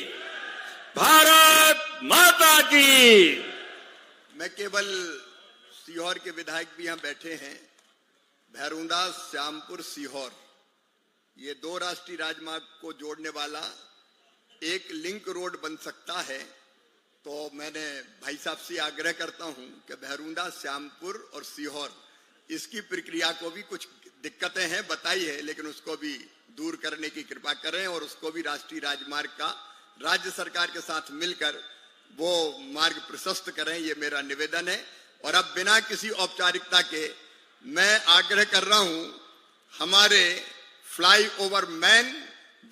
भारत माता की। मैं केवल सीहोर के विधायक भी यहां बैठे हैं, भैरूंदा श्यामपुर सीहोर, ये 2 राष्ट्रीय राजमार्ग को जोड़ने वाला एक लिंक रोड बन सकता है। तो मैंने भाई साहब से आग्रह करता हूं कि भैरूंदा, श्यामपुर और सीहोर, इसकी प्रक्रिया को भी कुछ दिक्कतें हैं बताई है, लेकिन उसको भी दूर करने की कृपा करें और उसको भी राष्ट्रीय राजमार्ग का राज्य सरकार के साथ मिलकर वो मार्ग प्रशस्त करें, ये मेरा निवेदन है। और अब बिना किसी औपचारिकता के मैं आग्रह कर रहा हूं, हमारे फ्लाईओवर मैन,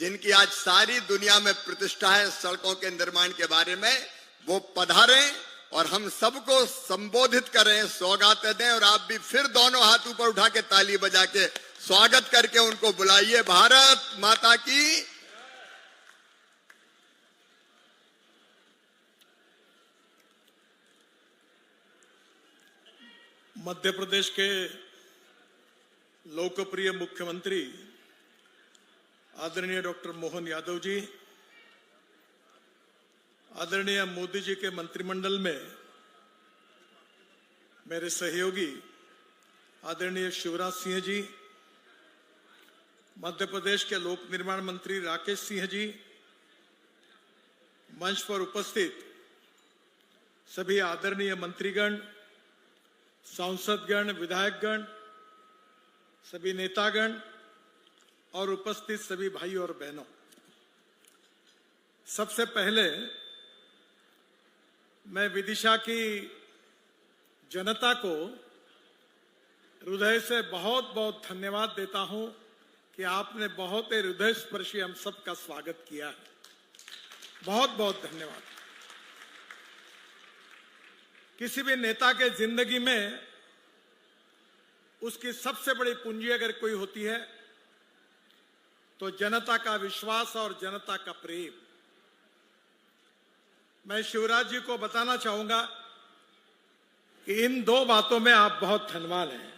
जिनकी आज सारी दुनिया में प्रतिष्ठा है सड़कों के निर्माण के बारे में, वो पधारें और हम सबको संबोधित करें, सौगातें दें। और आप भी फिर दोनों हाथ ऊपर उठा के ताली बजा के स्वागत करके उनको बुलाइए। भारत माता की। मध्य प्रदेश के लोकप्रिय मुख्यमंत्री आदरणीय डॉक्टर मोहन यादव जी, आदरणीय मोदी जी के मंत्रिमंडल में मेरे सहयोगी आदरणीय शिवराज सिंह जी, मध्य प्रदेश के लोक निर्माण मंत्री राकेश सिंह जी, मंच पर उपस्थित सभी आदरणीय मंत्रीगण, सांसदगण, विधायकगण, सभी नेतागण और उपस्थित सभी भाई और बहनों, सबसे पहले मैं विदिशा की जनता को हृदय से बहुत बहुत धन्यवाद देता हूं कि आपने बहुत ही हृदय स्पर्शी हम सबका स्वागत किया है। बहुत बहुत धन्यवाद। किसी भी नेता के जिंदगी में उसकी सबसे बड़ी पूंजी अगर कोई होती है तो जनता का विश्वास और जनता का प्रेम। मैं शिवराज जी को बताना चाहूंगा कि इन 2 बातों में आप बहुत धनवान हैं।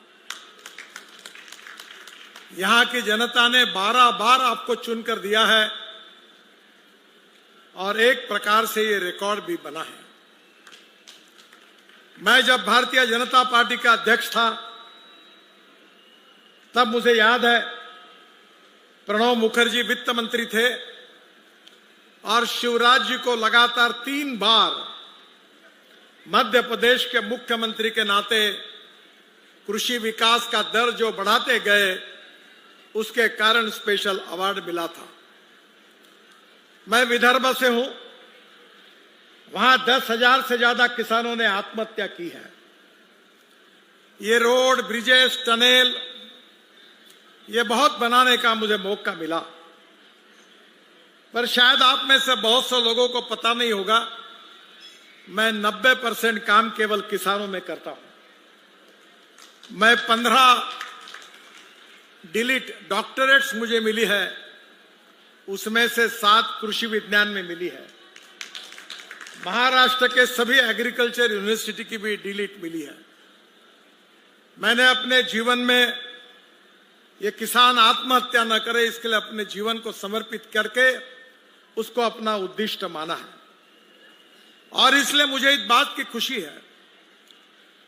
यहां की जनता ने 12 बार आपको चुनकर दिया है और एक प्रकार से ये रिकॉर्ड भी बना है। मैं जब भारतीय जनता पार्टी का अध्यक्ष था तब मुझे याद है प्रणब मुखर्जी वित्त मंत्री थे और शिवराज जी को लगातार 3 बार मध्य प्रदेश के मुख्यमंत्री के नाते कृषि विकास का दर जो बढ़ाते गए उसके कारण स्पेशल अवार्ड मिला था। मैं विदर्भ से हूं, वहां 10,000 से ज्यादा किसानों ने आत्महत्या की है। ये रोड, ब्रिजेस, टनल ये बहुत बनाने का मुझे मौका मिला, पर शायद आप में से बहुत से लोगों को पता नहीं होगा, मैं 90% काम केवल किसानों में करता हूं। मैं 15 डिलीट डॉक्टरेट्स मुझे मिली है, उसमें से 7 कृषि विज्ञान में मिली है। महाराष्ट्र के सभी एग्रीकल्चर यूनिवर्सिटी की भी डिलीट मिली है। मैंने अपने जीवन में ये किसान आत्महत्या न करे इसके लिए अपने जीवन को समर्पित करके उसको अपना उद्दिष्ट माना है। और इसलिए मुझे इस बात की खुशी है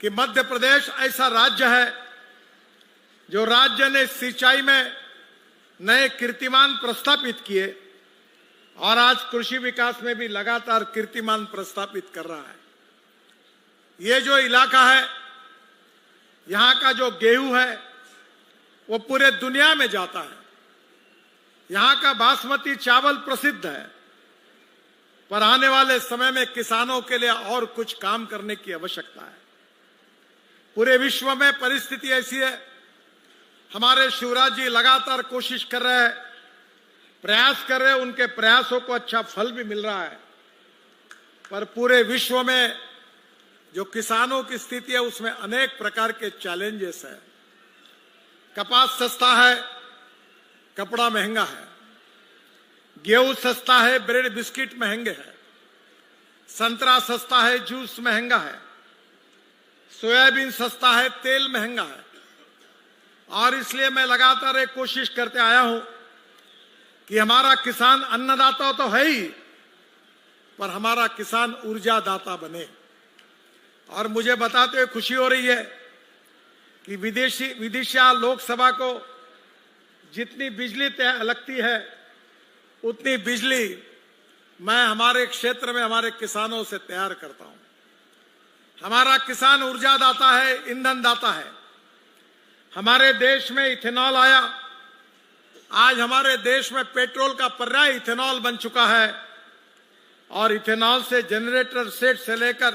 कि मध्य प्रदेश ऐसा राज्य है जो राज्य ने सिंचाई में नए कीर्तिमान प्रस्थापित किए और आज कृषि विकास में भी लगातार कीर्तिमान प्रस्थापित कर रहा है। ये जो इलाका है, यहां का जो गेहूं है वो पूरे दुनिया में जाता है। यहां का बासमती चावल प्रसिद्ध है, पर आने वाले समय में किसानों के लिए और कुछ काम करने की आवश्यकता है। पूरे विश्व में परिस्थिति ऐसी है, हमारे शिवराज जी लगातार कोशिश कर रहे हैं, प्रयास कर रहे हैं, उनके प्रयासों को अच्छा फल भी मिल रहा है, पर पूरे विश्व में जो किसानों की स्थिति है उसमें अनेक प्रकार के चैलेंजेस है। कपास सस्ता है, कपड़ा महंगा है, गेहूं सस्ता है, ब्रेड बिस्किट महंगे हैं, संतरा सस्ता है, जूस महंगा है, सोयाबीन सस्ता है, तेल महंगा है। और इसलिए मैं लगातार एक कोशिश करते आया हूं कि हमारा किसान अन्नदाता तो है ही, पर हमारा किसान ऊर्जादाता बने। और मुझे बताते हुए खुशी हो रही है कि विदिशा लोकसभा को जितनी बिजली लगती है उतनी बिजली मैं हमारे क्षेत्र में हमारे किसानों से तैयार करता हूं। हमारा किसान ऊर्जादाता है, ईंधन दाता है। हमारे देश में इथेनॉल आया, आज हमारे देश में पेट्रोल का पर्याय इथेनॉल बन चुका है और इथेनॉल से जनरेटर सेट से लेकर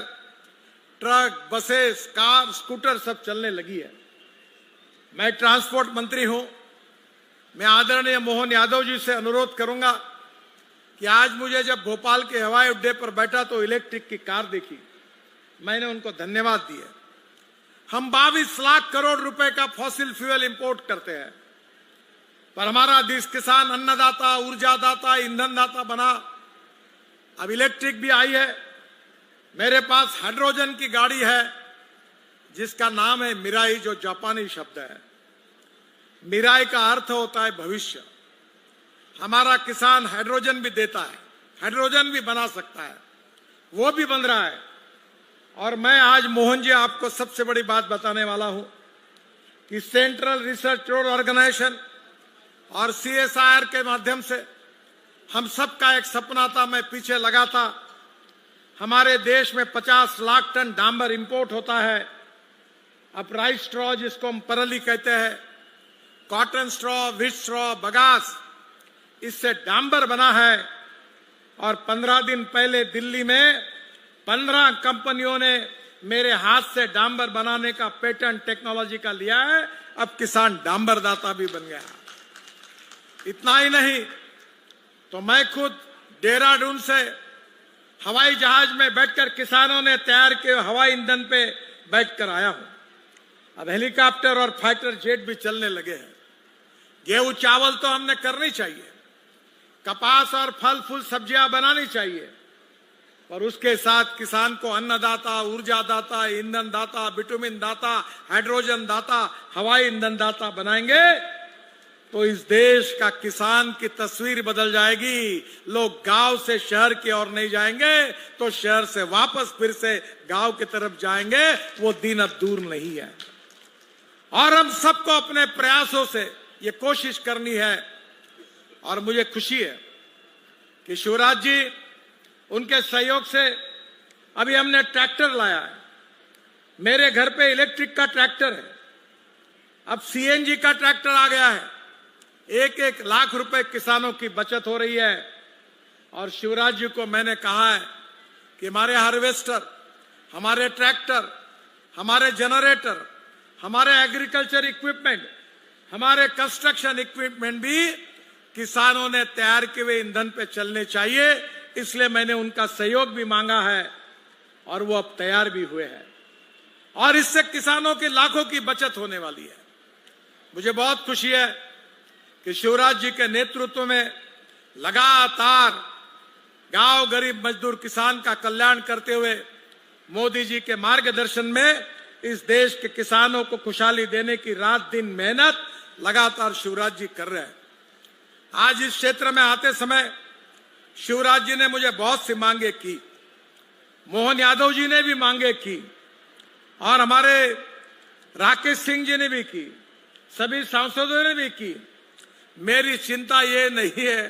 ट्रक, बसेस, कार, स्कूटर सब चलने लगी है। मैं ट्रांसपोर्ट मंत्री हूं, मैं आदरणीय मोहन यादव जी से अनुरोध करूंगा कि आज मुझे जब भोपाल के हवाई अड्डे पर बैठा तो इलेक्ट्रिक की कार देखी, मैंने उनको धन्यवाद दिए। हम 22 लाख करोड़ रुपए का फॉसिल फ्यूल इंपोर्ट करते हैं, पर हमारा देश किसान अन्नदाता, ऊर्जादाता, ईंधन दाता बना। अब इलेक्ट्रिक भी आई है। मेरे पास हाइड्रोजन की गाड़ी है जिसका नाम है मिराई, जो जापानी शब्द है। मिराई का अर्थ होता है भविष्य। हमारा किसान हाइड्रोजन भी देता है, हाइड्रोजन भी बना सकता है, वो भी बन रहा है। और मैं आज मोहन जी आपको सबसे बड़ी बात बताने वाला हूं कि सेंट्रल रिसर्च ऑर्गेनाइजेशन और CSIR के माध्यम से हम सबका एक सपना था, मैं पीछे लगा था। हमारे देश में 50 लाख टन डांबर इंपोर्ट होता है। अब राइस स्ट्रॉ जिसको हम परली कहते हैं, cotton straw, wheat straw, bagasse, इससे डांबर बना है। और 15 दिन पहले दिल्ली में 15 कंपनियों ने मेरे हाथ से डांबर बनाने का पेटेंट टेक्नोलॉजी का लिया है। अब किसान डांबर दाता भी बन गया। इतना ही नहीं तो मैं खुद देहरादून से हवाई जहाज में बैठकर किसानों ने तैयार किए हवाई ईंधन पे बैठकर आया हूं। अब हेलीकॉप्टर और फाइटर जेट भी चलने लगे हैं। गेहूं चावल तो हमने करनी चाहिए, कपास और फल फूल सब्जियां बनानी चाहिए, पर उसके साथ किसान को अन्नदाता, ऊर्जादाता, ईंधन दाता, विटामिन दाता, हाइड्रोजन दाता, हवाई ईंधन दाता बनाएंगे तो इस देश का किसान की तस्वीर बदल जाएगी। लोग गांव से शहर की ओर नहीं जाएंगे तो शहर से वापस फिर से गांव की तरफ जाएंगे। वो दिन अब दूर नहीं है। और हम सबको अपने प्रयासों से ये कोशिश करनी है। और मुझे खुशी है कि शिवराज जी उनके सहयोग से अभी हमने ट्रैक्टर लाया है। मेरे घर पे इलेक्ट्रिक का ट्रैक्टर है। अब सीएनजी का ट्रैक्टर आ गया है, 1-1 लाख रुपए किसानों की बचत हो रही है। और शिवराज जी को मैंने कहा है कि हमारे हार्वेस्टर, हमारे ट्रैक्टर, हमारे जनरेटर, हमारे एग्रीकल्चर इक्विपमेंट, हमारे कंस्ट्रक्शन इक्विपमेंट भी किसानों ने तैयार किए हुए ईंधन पे चलने चाहिए। इसलिए मैंने उनका सहयोग भी मांगा है और वो अब तैयार भी हुए हैं और इससे किसानों की लाखों की बचत होने वाली है। मुझे बहुत खुशी है कि शिवराज जी के नेतृत्व में लगातार गांव गरीब मजदूर किसान का कल्याण करते हुए मोदी जी के मार्गदर्शन में इस देश के किसानों को खुशहाली देने की रात दिन मेहनत लगातार शिवराज जी कर रहे हैं। आज इस क्षेत्र में आते समय शिवराज जी ने मुझे बहुत सी मांगे की, मोहन यादव जी ने भी मांगे की और हमारे राकेश सिंह जी ने भी की, सभी सांसदों ने भी की। मेरी चिंता ये नहीं है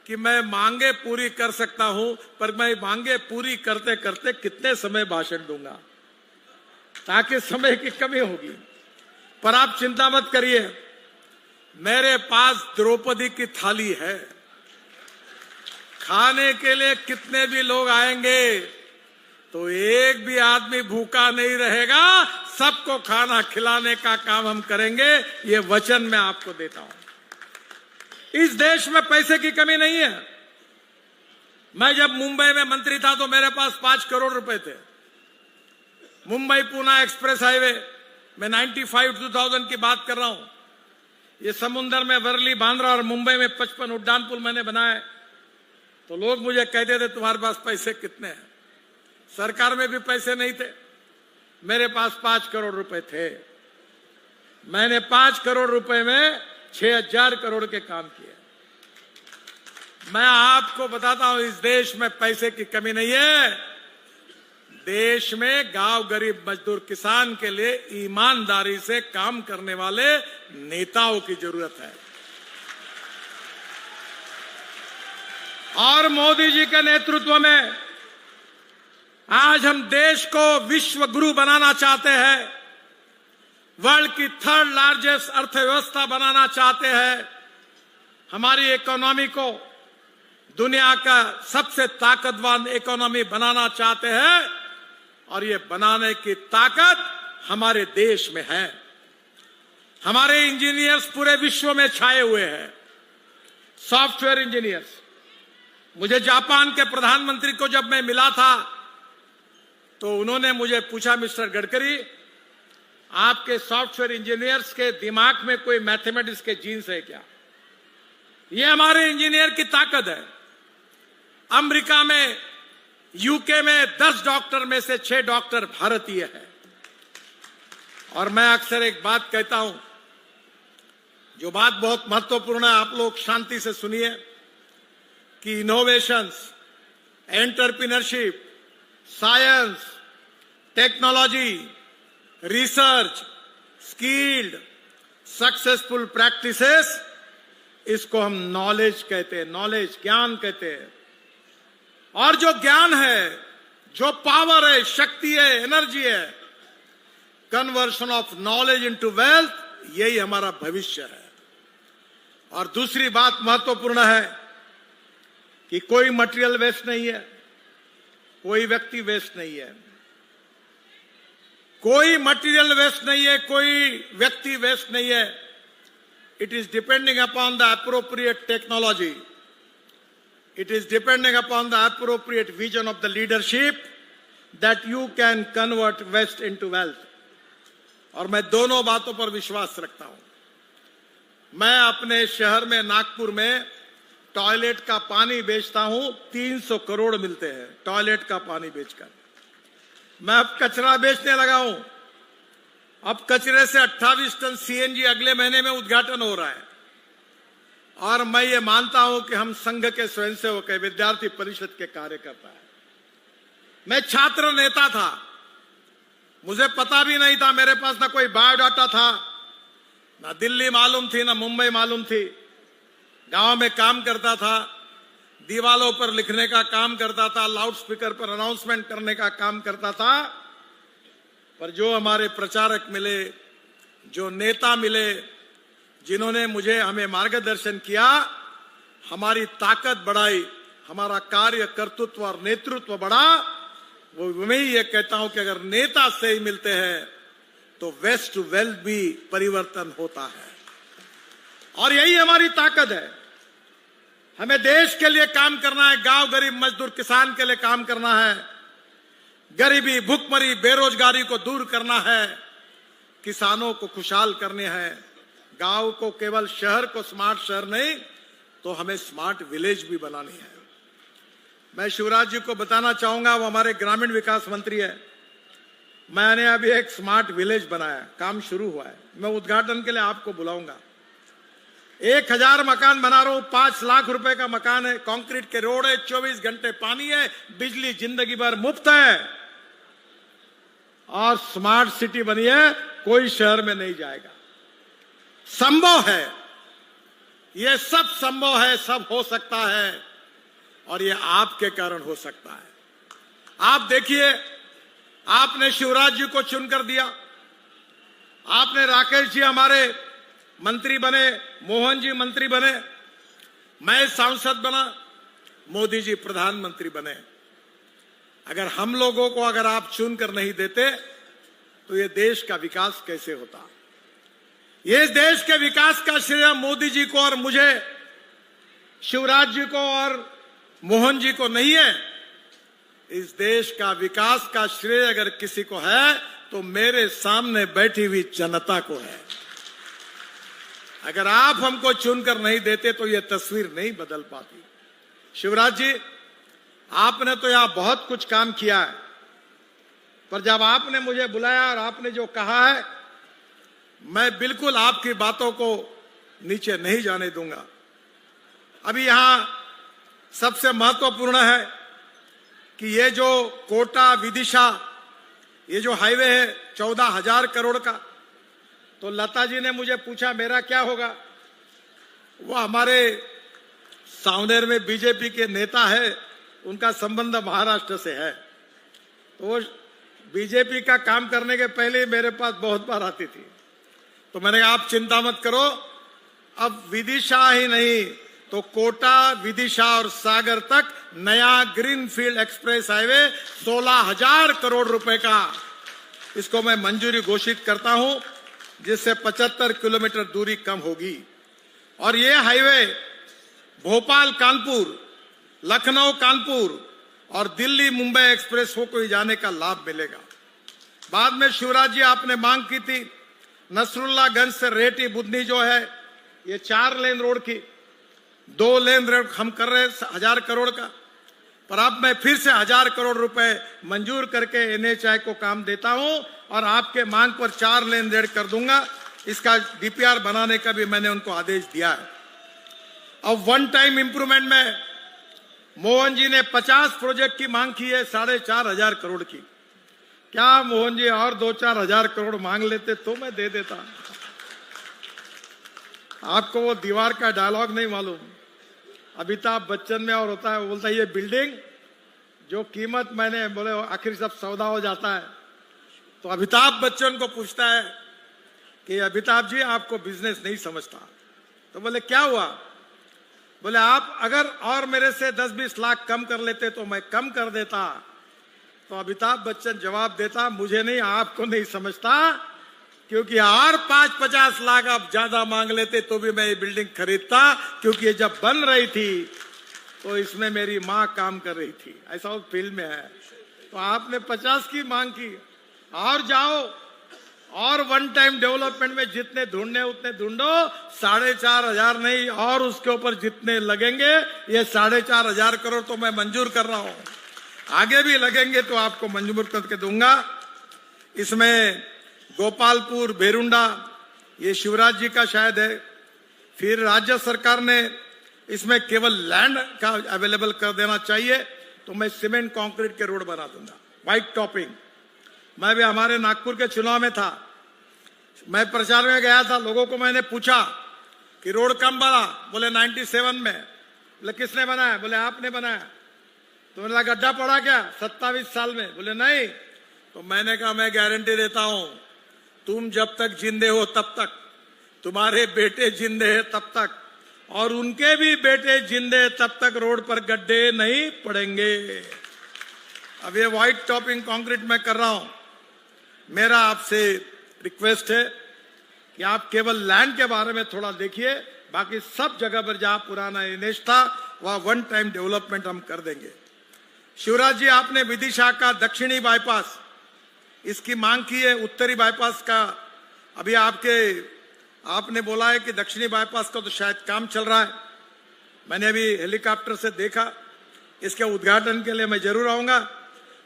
कि मैं मांगे पूरी कर सकता हूं, पर मैं मांगे पूरी करते करते कितने समय भाषण दूंगा, ताकि समय की कमी होगी। पर आप चिंता मत करिए, मेरे पास द्रौपदी की थाली है। खाने के लिए कितने भी लोग आएंगे तो एक भी आदमी भूखा नहीं रहेगा, सबको खाना खिलाने का काम हम करेंगे, ये वचन मैं आपको देता हूं। इस देश में पैसे की कमी नहीं है। मैं जब मुंबई में मंत्री था तो मेरे पास 5 करोड़ रुपए थे। मुंबई पुणे एक्सप्रेस हाईवे में 95-2000 की बात कर रहा हूं। ये समुद्र में वर्ली, बांद्रा और मुंबई में 55 उड्डान पुल मैंने बनाए। तो लोग मुझे कहते थे तुम्हारे पास पैसे कितने हैं। सरकार में भी पैसे नहीं थे, मेरे पास 5 करोड़ रुपए थे। मैंने 5 करोड़ रुपए में 6000 करोड़ के काम किए। मैं आपको बताता हूं, इस देश में पैसे की कमी नहीं है। देश में गांव गरीब मजदूर किसान के लिए ईमानदारी से काम करने वाले नेताओं की जरूरत है। और मोदी जी के नेतृत्व में आज हम देश को विश्व गुरु बनाना चाहते हैं, वर्ल्ड की 3rd लार्जेस्ट अर्थव्यवस्था बनाना चाहते हैं, हमारी इकोनॉमी को दुनिया का सबसे ताकतवर इकोनॉमी बनाना चाहते हैं। और ये बनाने की ताकत हमारे देश में है। हमारे इंजीनियर्स पूरे विश्व में छाए हुए हैं, सॉफ्टवेयर इंजीनियर्स। मुझे जापान के प्रधानमंत्री को जब मैं मिला था तो उन्होंने मुझे पूछा, मिस्टर गडकरी, आपके सॉफ्टवेयर इंजीनियर्स के दिमाग में कोई मैथमेटिक्स के जीन्स है क्या? ये हमारे इंजीनियर की ताकत है। अमेरिका में, यूके में 10 डॉक्टर में से 6 डॉक्टर भारतीय हैं। और मैं अक्सर एक बात कहता हूं, जो बात बहुत महत्वपूर्ण है, आप लोग शांति से सुनिए, कि innovations, entrepreneurship, science, technology, research, skilled, successful practices, इसको हम नॉलेज कहते हैं, नॉलेज ज्ञान कहते हैं। और जो ज्ञान है, जो पावर है, शक्ति है, एनर्जी है, conversion of knowledge into wealth, यही हमारा भविष्य है। और दूसरी बात महत्वपूर्ण है कि कोई मटेरियल वेस्ट नहीं है, कोई व्यक्ति वेस्ट नहीं है, कोई मटेरियल वेस्ट नहीं है, कोई व्यक्ति वेस्ट नहीं है। It is depending upon the appropriate technology, it is depending upon the appropriate vision of the leadership that you can convert waste into wealth. और मैं दोनों बातों पर विश्वास रखता हूं। मैं अपने शहर में, नागपुर में, टॉयलेट का पानी बेचता हूं, 300 करोड़ मिलते हैं टॉयलेट का पानी बेचकर। मैं अब कचरा बेचने लगा हूं। अब कचरे से 28 टन सीएनजी अगले महीने में उद्घाटन हो रहा है। और मैं ये मानता हूं कि हम संघ के स्वयंसेवक, विद्यार्थी परिषद के कार्यकर्ता हैं। मैं छात्र नेता था, मुझे पता भी नहीं था, मेरे पास ना कोई बायोडाटा था, ना दिल्ली मालूम थी, ना मुंबई मालूम थी। गांव में काम करता था, दीवालों पर लिखने का काम करता था, लाउड स्पीकर पर अनाउंसमेंट करने का काम करता था। पर जो हमारे प्रचारक मिले, जो नेता मिले, जिन्होंने हमें मार्गदर्शन किया, हमारी ताकत बढ़ाई, हमारा कार्य कर्तृत्व और नेतृत्व बढ़ा, वो मैं ये कहता हूं कि अगर नेता से ही मिलते हैं तो वेस्ट टू वेल्थ भी परिवर्तन होता है। और यही हमारी ताकत है। हमें देश के लिए काम करना है, गांव गरीब मजदूर किसान के लिए काम करना है, गरीबी भुखमरी बेरोजगारी को दूर करना है, किसानों को खुशहाल करने हैं, गांव को केवल शहर को स्मार्ट शहर नहीं तो हमें स्मार्ट विलेज भी बनानी है। मैं शिवराज जी को बताना चाहूंगा, वो हमारे ग्रामीण विकास मंत्री है, मैंने अभी एक स्मार्ट विलेज बनाया, काम शुरू हुआ है, मैं उद्घाटन के लिए आपको बुलाऊंगा। 1000 मकान बना रहा हूं, 5 लाख रुपए का मकान है, कंक्रीट के रोड है, 24 घंटे पानी है, बिजली जिंदगी भर मुफ्त है और स्मार्ट सिटी बनी है, कोई शहर में नहीं जाएगा। संभव है, ये सब संभव है, सब हो सकता है और ये आपके कारण हो सकता है। आप देखिए, आपने शिवराज जी को चुनकर दिया, आपने राकेश जी हमारे मंत्री बने, मोहन जी मंत्री बने, मैं सांसद बना, मोदी जी प्रधानमंत्री बने। अगर हम लोगों को अगर आप चुनकर नहीं देते तो ये देश का विकास कैसे होता? ये देश के विकास का श्रेय मोदी जी को और मुझे, शिवराज जी को और मोहन जी को नहीं है। इस देश का विकास का श्रेय अगर किसी को है तो मेरे सामने बैठी हुई जनता को है। अगर आप हमको चुनकर नहीं देते तो यह तस्वीर नहीं बदल पाती। शिवराज जी, आपने तो यहां बहुत कुछ काम किया है, पर जब आपने मुझे बुलाया और आपने जो कहा है, मैं बिल्कुल आपकी बातों को नीचे नहीं जाने दूंगा। अभी यहां सबसे महत्वपूर्ण है कि ये जो कोटा विदिशा, ये जो हाईवे है 14,000 करोड़ का, तो लता जी ने मुझे पूछा मेरा क्या होगा। वो हमारे सावनेर में बीजेपी के नेता है, उनका संबंध महाराष्ट्र से है, तो वो बीजेपी का काम करने के पहले मेरे पास बहुत बार आती थी। तो मैंने कहा आप चिंता मत करो, अब विदिशा ही नहीं तो कोटा, विदिशा और सागर तक नया ग्रीनफील्ड एक्सप्रेस हाईवे 16,000 करोड़ रुपए का, इसको मैं मंजूरी घोषित करता हूं, जिससे 75 किलोमीटर दूरी कम होगी। और ये हाईवे भोपाल कानपुर, लखनऊ कानपुर और दिल्ली मुंबई एक्सप्रेस को ही जाने का लाभ मिलेगा। बाद में शिवराज जी आपने मांग की थी नसरुल्लागंज से रेटी बुधनी जो है, ये 4 लेन रोड की 2 लेन रोड हम कर रहे 1000 करोड़ का, पर अब मैं फिर से 1000 करोड़ रुपए मंजूर करके NHAI को काम देता हूं और आपके मांग पर 4 लेन रेड कर दूंगा। इसका DPR बनाने का भी मैंने उनको आदेश दिया है। अब वन टाइम इंप्रूवमेंट में मोहन जी ने 50 प्रोजेक्ट की मांग की है 4,500 करोड़ की। क्या मोहन जी और 2-4 हजार करोड़ मांग लेते तो मैं दे देता। आपको वो दीवार का डायलॉग नहीं मालूम, अमिताभ बच्चन में और होता है, वो बोलता है ये बिल्डिंग जो कीमत मैंने, बोले आखिर सब सौदा हो जाता है, तो अमिताभ बच्चन को पूछता है कि अमिताभ जी आपको बिजनेस नहीं समझता, तो बोले क्या हुआ, बोले आप अगर और मेरे से 10-20 लाख कम कर लेते तो मैं कम कर देता। तो अमिताभ बच्चन जवाब देता मुझे नहीं, आपको नहीं समझता, क्योंकि और 5-50 लाख आप ज्यादा मांग लेते तो भी मैं ये बिल्डिंग खरीदता, क्योंकि ये जब बन रही थी तो इसमें मेरी माँ काम कर रही थी, ऐसा वो फिल्म में है। तो आपने 50 की मांग की, और जाओ और वन टाइम डेवलपमेंट में जितने ढूंढने उतने ढूंढो, 4,500 नहीं और उसके ऊपर जितने लगेंगे, ये 4,500 करोड़ तो मैं मंजूर कर रहा हूं, आगे भी लगेंगे तो आपको मंजूर करके दूंगा। इसमें गोपालपुर, बेरुंडा, ये शिवराज जी का शायद है। फिर राज्य सरकार ने इसमें केवल लैंड का अवेलेबल कर देना चाहिए, तो मैं सीमेंट कंक्रीट के रोड बना दूंगा, व्हाइट टॉपिंग। मैं भी हमारे नागपुर के चुनाव में था, मैं प्रचार में गया था, लोगों को मैंने पूछा कि रोड कम बना, बोले 97 में। बोले किसने बनाया, बोले आपने बनाया। तो मैंने कहा गड्ढा पड़ा क्या 27 साल में, बोले नहीं। तो मैंने कहा मैं गारंटी देता हूं तुम जब तक जिंदे हो तब तक, तुम्हारे बेटे जिंदे हैं तब तक, और उनके भी बेटे जिंदे तब तक रोड पर गड्ढे नहीं पड़ेंगे। अब ये व्हाइट टॉपिंग कंक्रीट मैं कर रहा हूं। मेरा आपसे रिक्वेस्ट है कि आप केवल लैंड के बारे में थोड़ा देखिए, बाकी सब जगह पर जहां पुराना एनएच था वहां वन टाइम डेवलपमेंट हम कर देंगे। शिवराज जी, आपने विदिशा का दक्षिणी बाईपास इसकी मांग की है, उत्तरी बाईपास का अभी आपने बोला है कि दक्षिणी बाईपास का तो शायद काम चल रहा है। मैंने अभी हेलीकॉप्टर से देखा, इसके उद्घाटन के लिए मैं जरूर आऊंगा,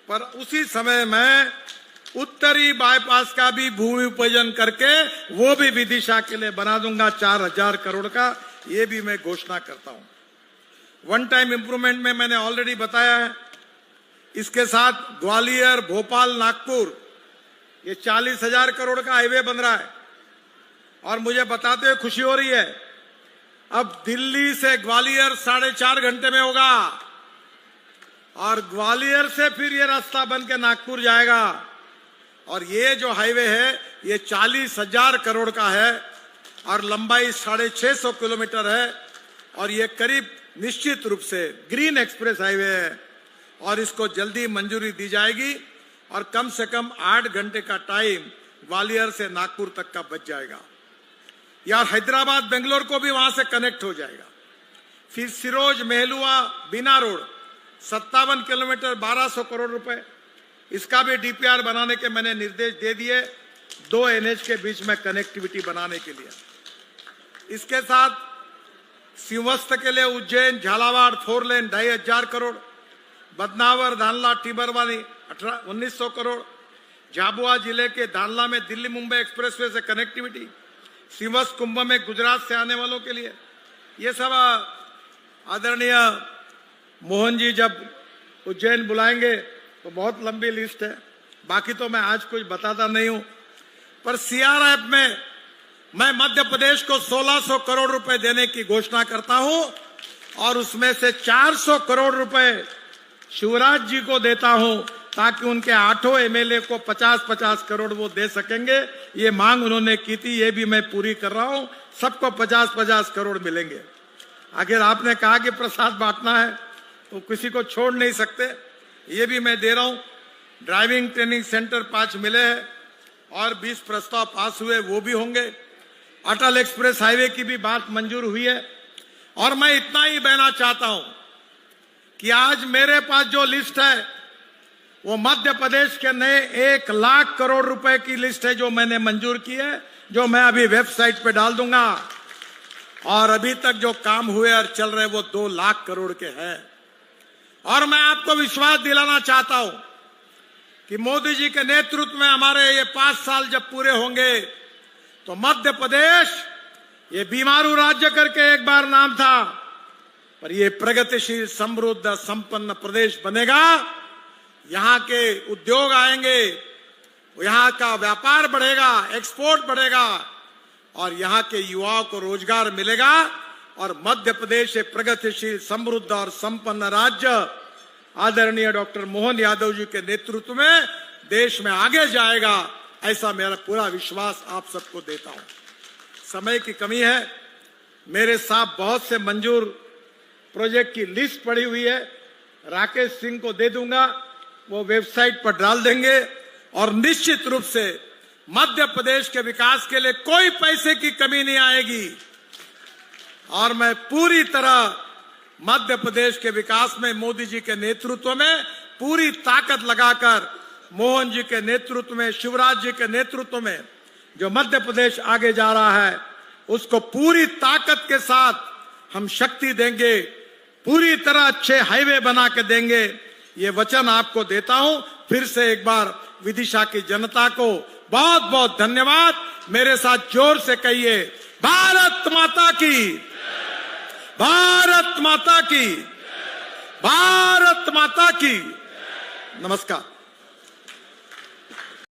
पर उसी समय मैं उत्तरी बाईपास का भी भूमि पूजन करके वो भी विदिशा के लिए बना दूंगा 4000 करोड़ का, ये भी मैं घोषणा करता हूं। वन टाइम इंप्रूवमेंट में मैंने ऑलरेडी बताया है। इसके साथ ग्वालियर, भोपाल, नागपुर ये 40,000 करोड़ का हाईवे बन रहा है। और मुझे बताते हुए खुशी हो रही है, अब दिल्ली से ग्वालियर 4.5 घंटे में होगा, और ग्वालियर से फिर ये रास्ता बन के नागपुर जाएगा। और ये जो हाईवे है ये 40,000 करोड़ का है और लंबाई 650 किलोमीटर है, और ये करीब निश्चित रूप से ग्रीन एक्सप्रेस हाईवे है, और इसको जल्दी मंजूरी दी जाएगी, और कम से कम 8 घंटे का टाइम ग्वालियर से नागपुर तक का बच जाएगा। यार हैदराबाद बेंगलोर को भी वहां से कनेक्ट हो जाएगा। फिर सिरोज मेहलुआ बिना रोड 57 किलोमीटर 1200 करोड़ रुपए, इसका भी डीपीआर बनाने के मैंने निर्देश दे दिए, 2 एनएच के बीच में कनेक्टिविटी बनाने के लिए। इसके साथ सिंहस्थ के लिए उज्जैन झालावाड़ 4 लेन 2500 करोड़, बदनावर धानला टिबरवानी 1900 करोड़, झाबुआ जिले के धानला में दिल्ली मुंबई एक्सप्रेसवे से कनेक्टिविटी, सिंहस्थ कुंभ में गुजरात से आने वालों के लिए। ये सब आदरणीय मोहन जी जब उज्जैन बुलाएंगे तो बहुत लंबी लिस्ट है, बाकी तो मैं आज कुछ बताता नहीं हूं। पर सीआरएफ में मैं मध्य प्रदेश को 1600 करोड़ रुपए देने की घोषणा करता हूं, और उसमें से 400 करोड़ रुपए शिवराज जी को देता हूं, ताकि उनके 8 एमएलए को 50-50 करोड़ वो दे सकेंगे। ये मांग उन्होंने की थी, ये भी मैं पूरी कर रहा हूं, सबको 50-50 करोड़ मिलेंगे। आखिर आपने कहा कि प्रसाद बांटना है तो किसी को छोड़ नहीं सकते, ये भी मैं दे रहा हूं। ड्राइविंग ट्रेनिंग सेंटर 5 मिले हैं और 20 प्रस्ताव पास हुए, वो भी होंगे। अटल एक्सप्रेस हाईवे की भी बात मंजूर हुई है। और मैं इतना ही कहना चाहता हूं कि आज मेरे पास जो लिस्ट है वो मध्य प्रदेश के नए 1 लाख करोड़ रुपए की लिस्ट है, जो मैंने मंजूर की है, जो मैं अभी वेबसाइट पे डाल दूंगा। और अभी तक जो काम हुए और चल रहे वो 2 लाख करोड़ के हैं। और मैं आपको विश्वास दिलाना चाहता हूं कि मोदी जी के नेतृत्व में हमारे ये 5 साल जब पूरे होंगे तो मध्य प्रदेश ये बीमारू राज्य करके एक बार नाम था, पर ये प्रगतिशील, समृद्ध, संपन्न प्रदेश बनेगा। यहां के उद्योग आएंगे, यहां का व्यापार बढ़ेगा, एक्सपोर्ट बढ़ेगा, और यहां के युवाओं को रोजगार मिलेगा, और मध्य प्रदेश एक प्रगतिशील, समृद्ध और संपन्न राज्य आदरणीय डॉक्टर मोहन यादव जी के नेतृत्व में देश में आगे जाएगा, ऐसा मेरा पूरा विश्वास आप सबको देता हूं। समय की कमी है, मेरे साथ बहुत से मंजूर प्रोजेक्ट की लिस्ट पड़ी हुई है, राकेश सिंह को दे दूंगा, वो वेबसाइट पर डाल देंगे। और निश्चित रूप से मध्य प्रदेश के विकास के लिए कोई पैसे की कमी नहीं आएगी, और मैं पूरी तरह मध्य प्रदेश के विकास में मोदी जी के नेतृत्व में पूरी ताकत लगाकर, मोहन जी के नेतृत्व में, शिवराज जी के नेतृत्व में जो मध्य प्रदेश आगे जा रहा है, उसको पूरी ताकत के साथ हम शक्ति देंगे, पूरी तरह अच्छे हाईवे बना के देंगे। ये वचन आपको देता हूं। फिर से एक बार विदिशा की जनता को बहुत बहुत धन्यवाद। मेरे साथ जोर से कहिए, भारत माता की, भारत माता की, भारत माता की। नमस्कार।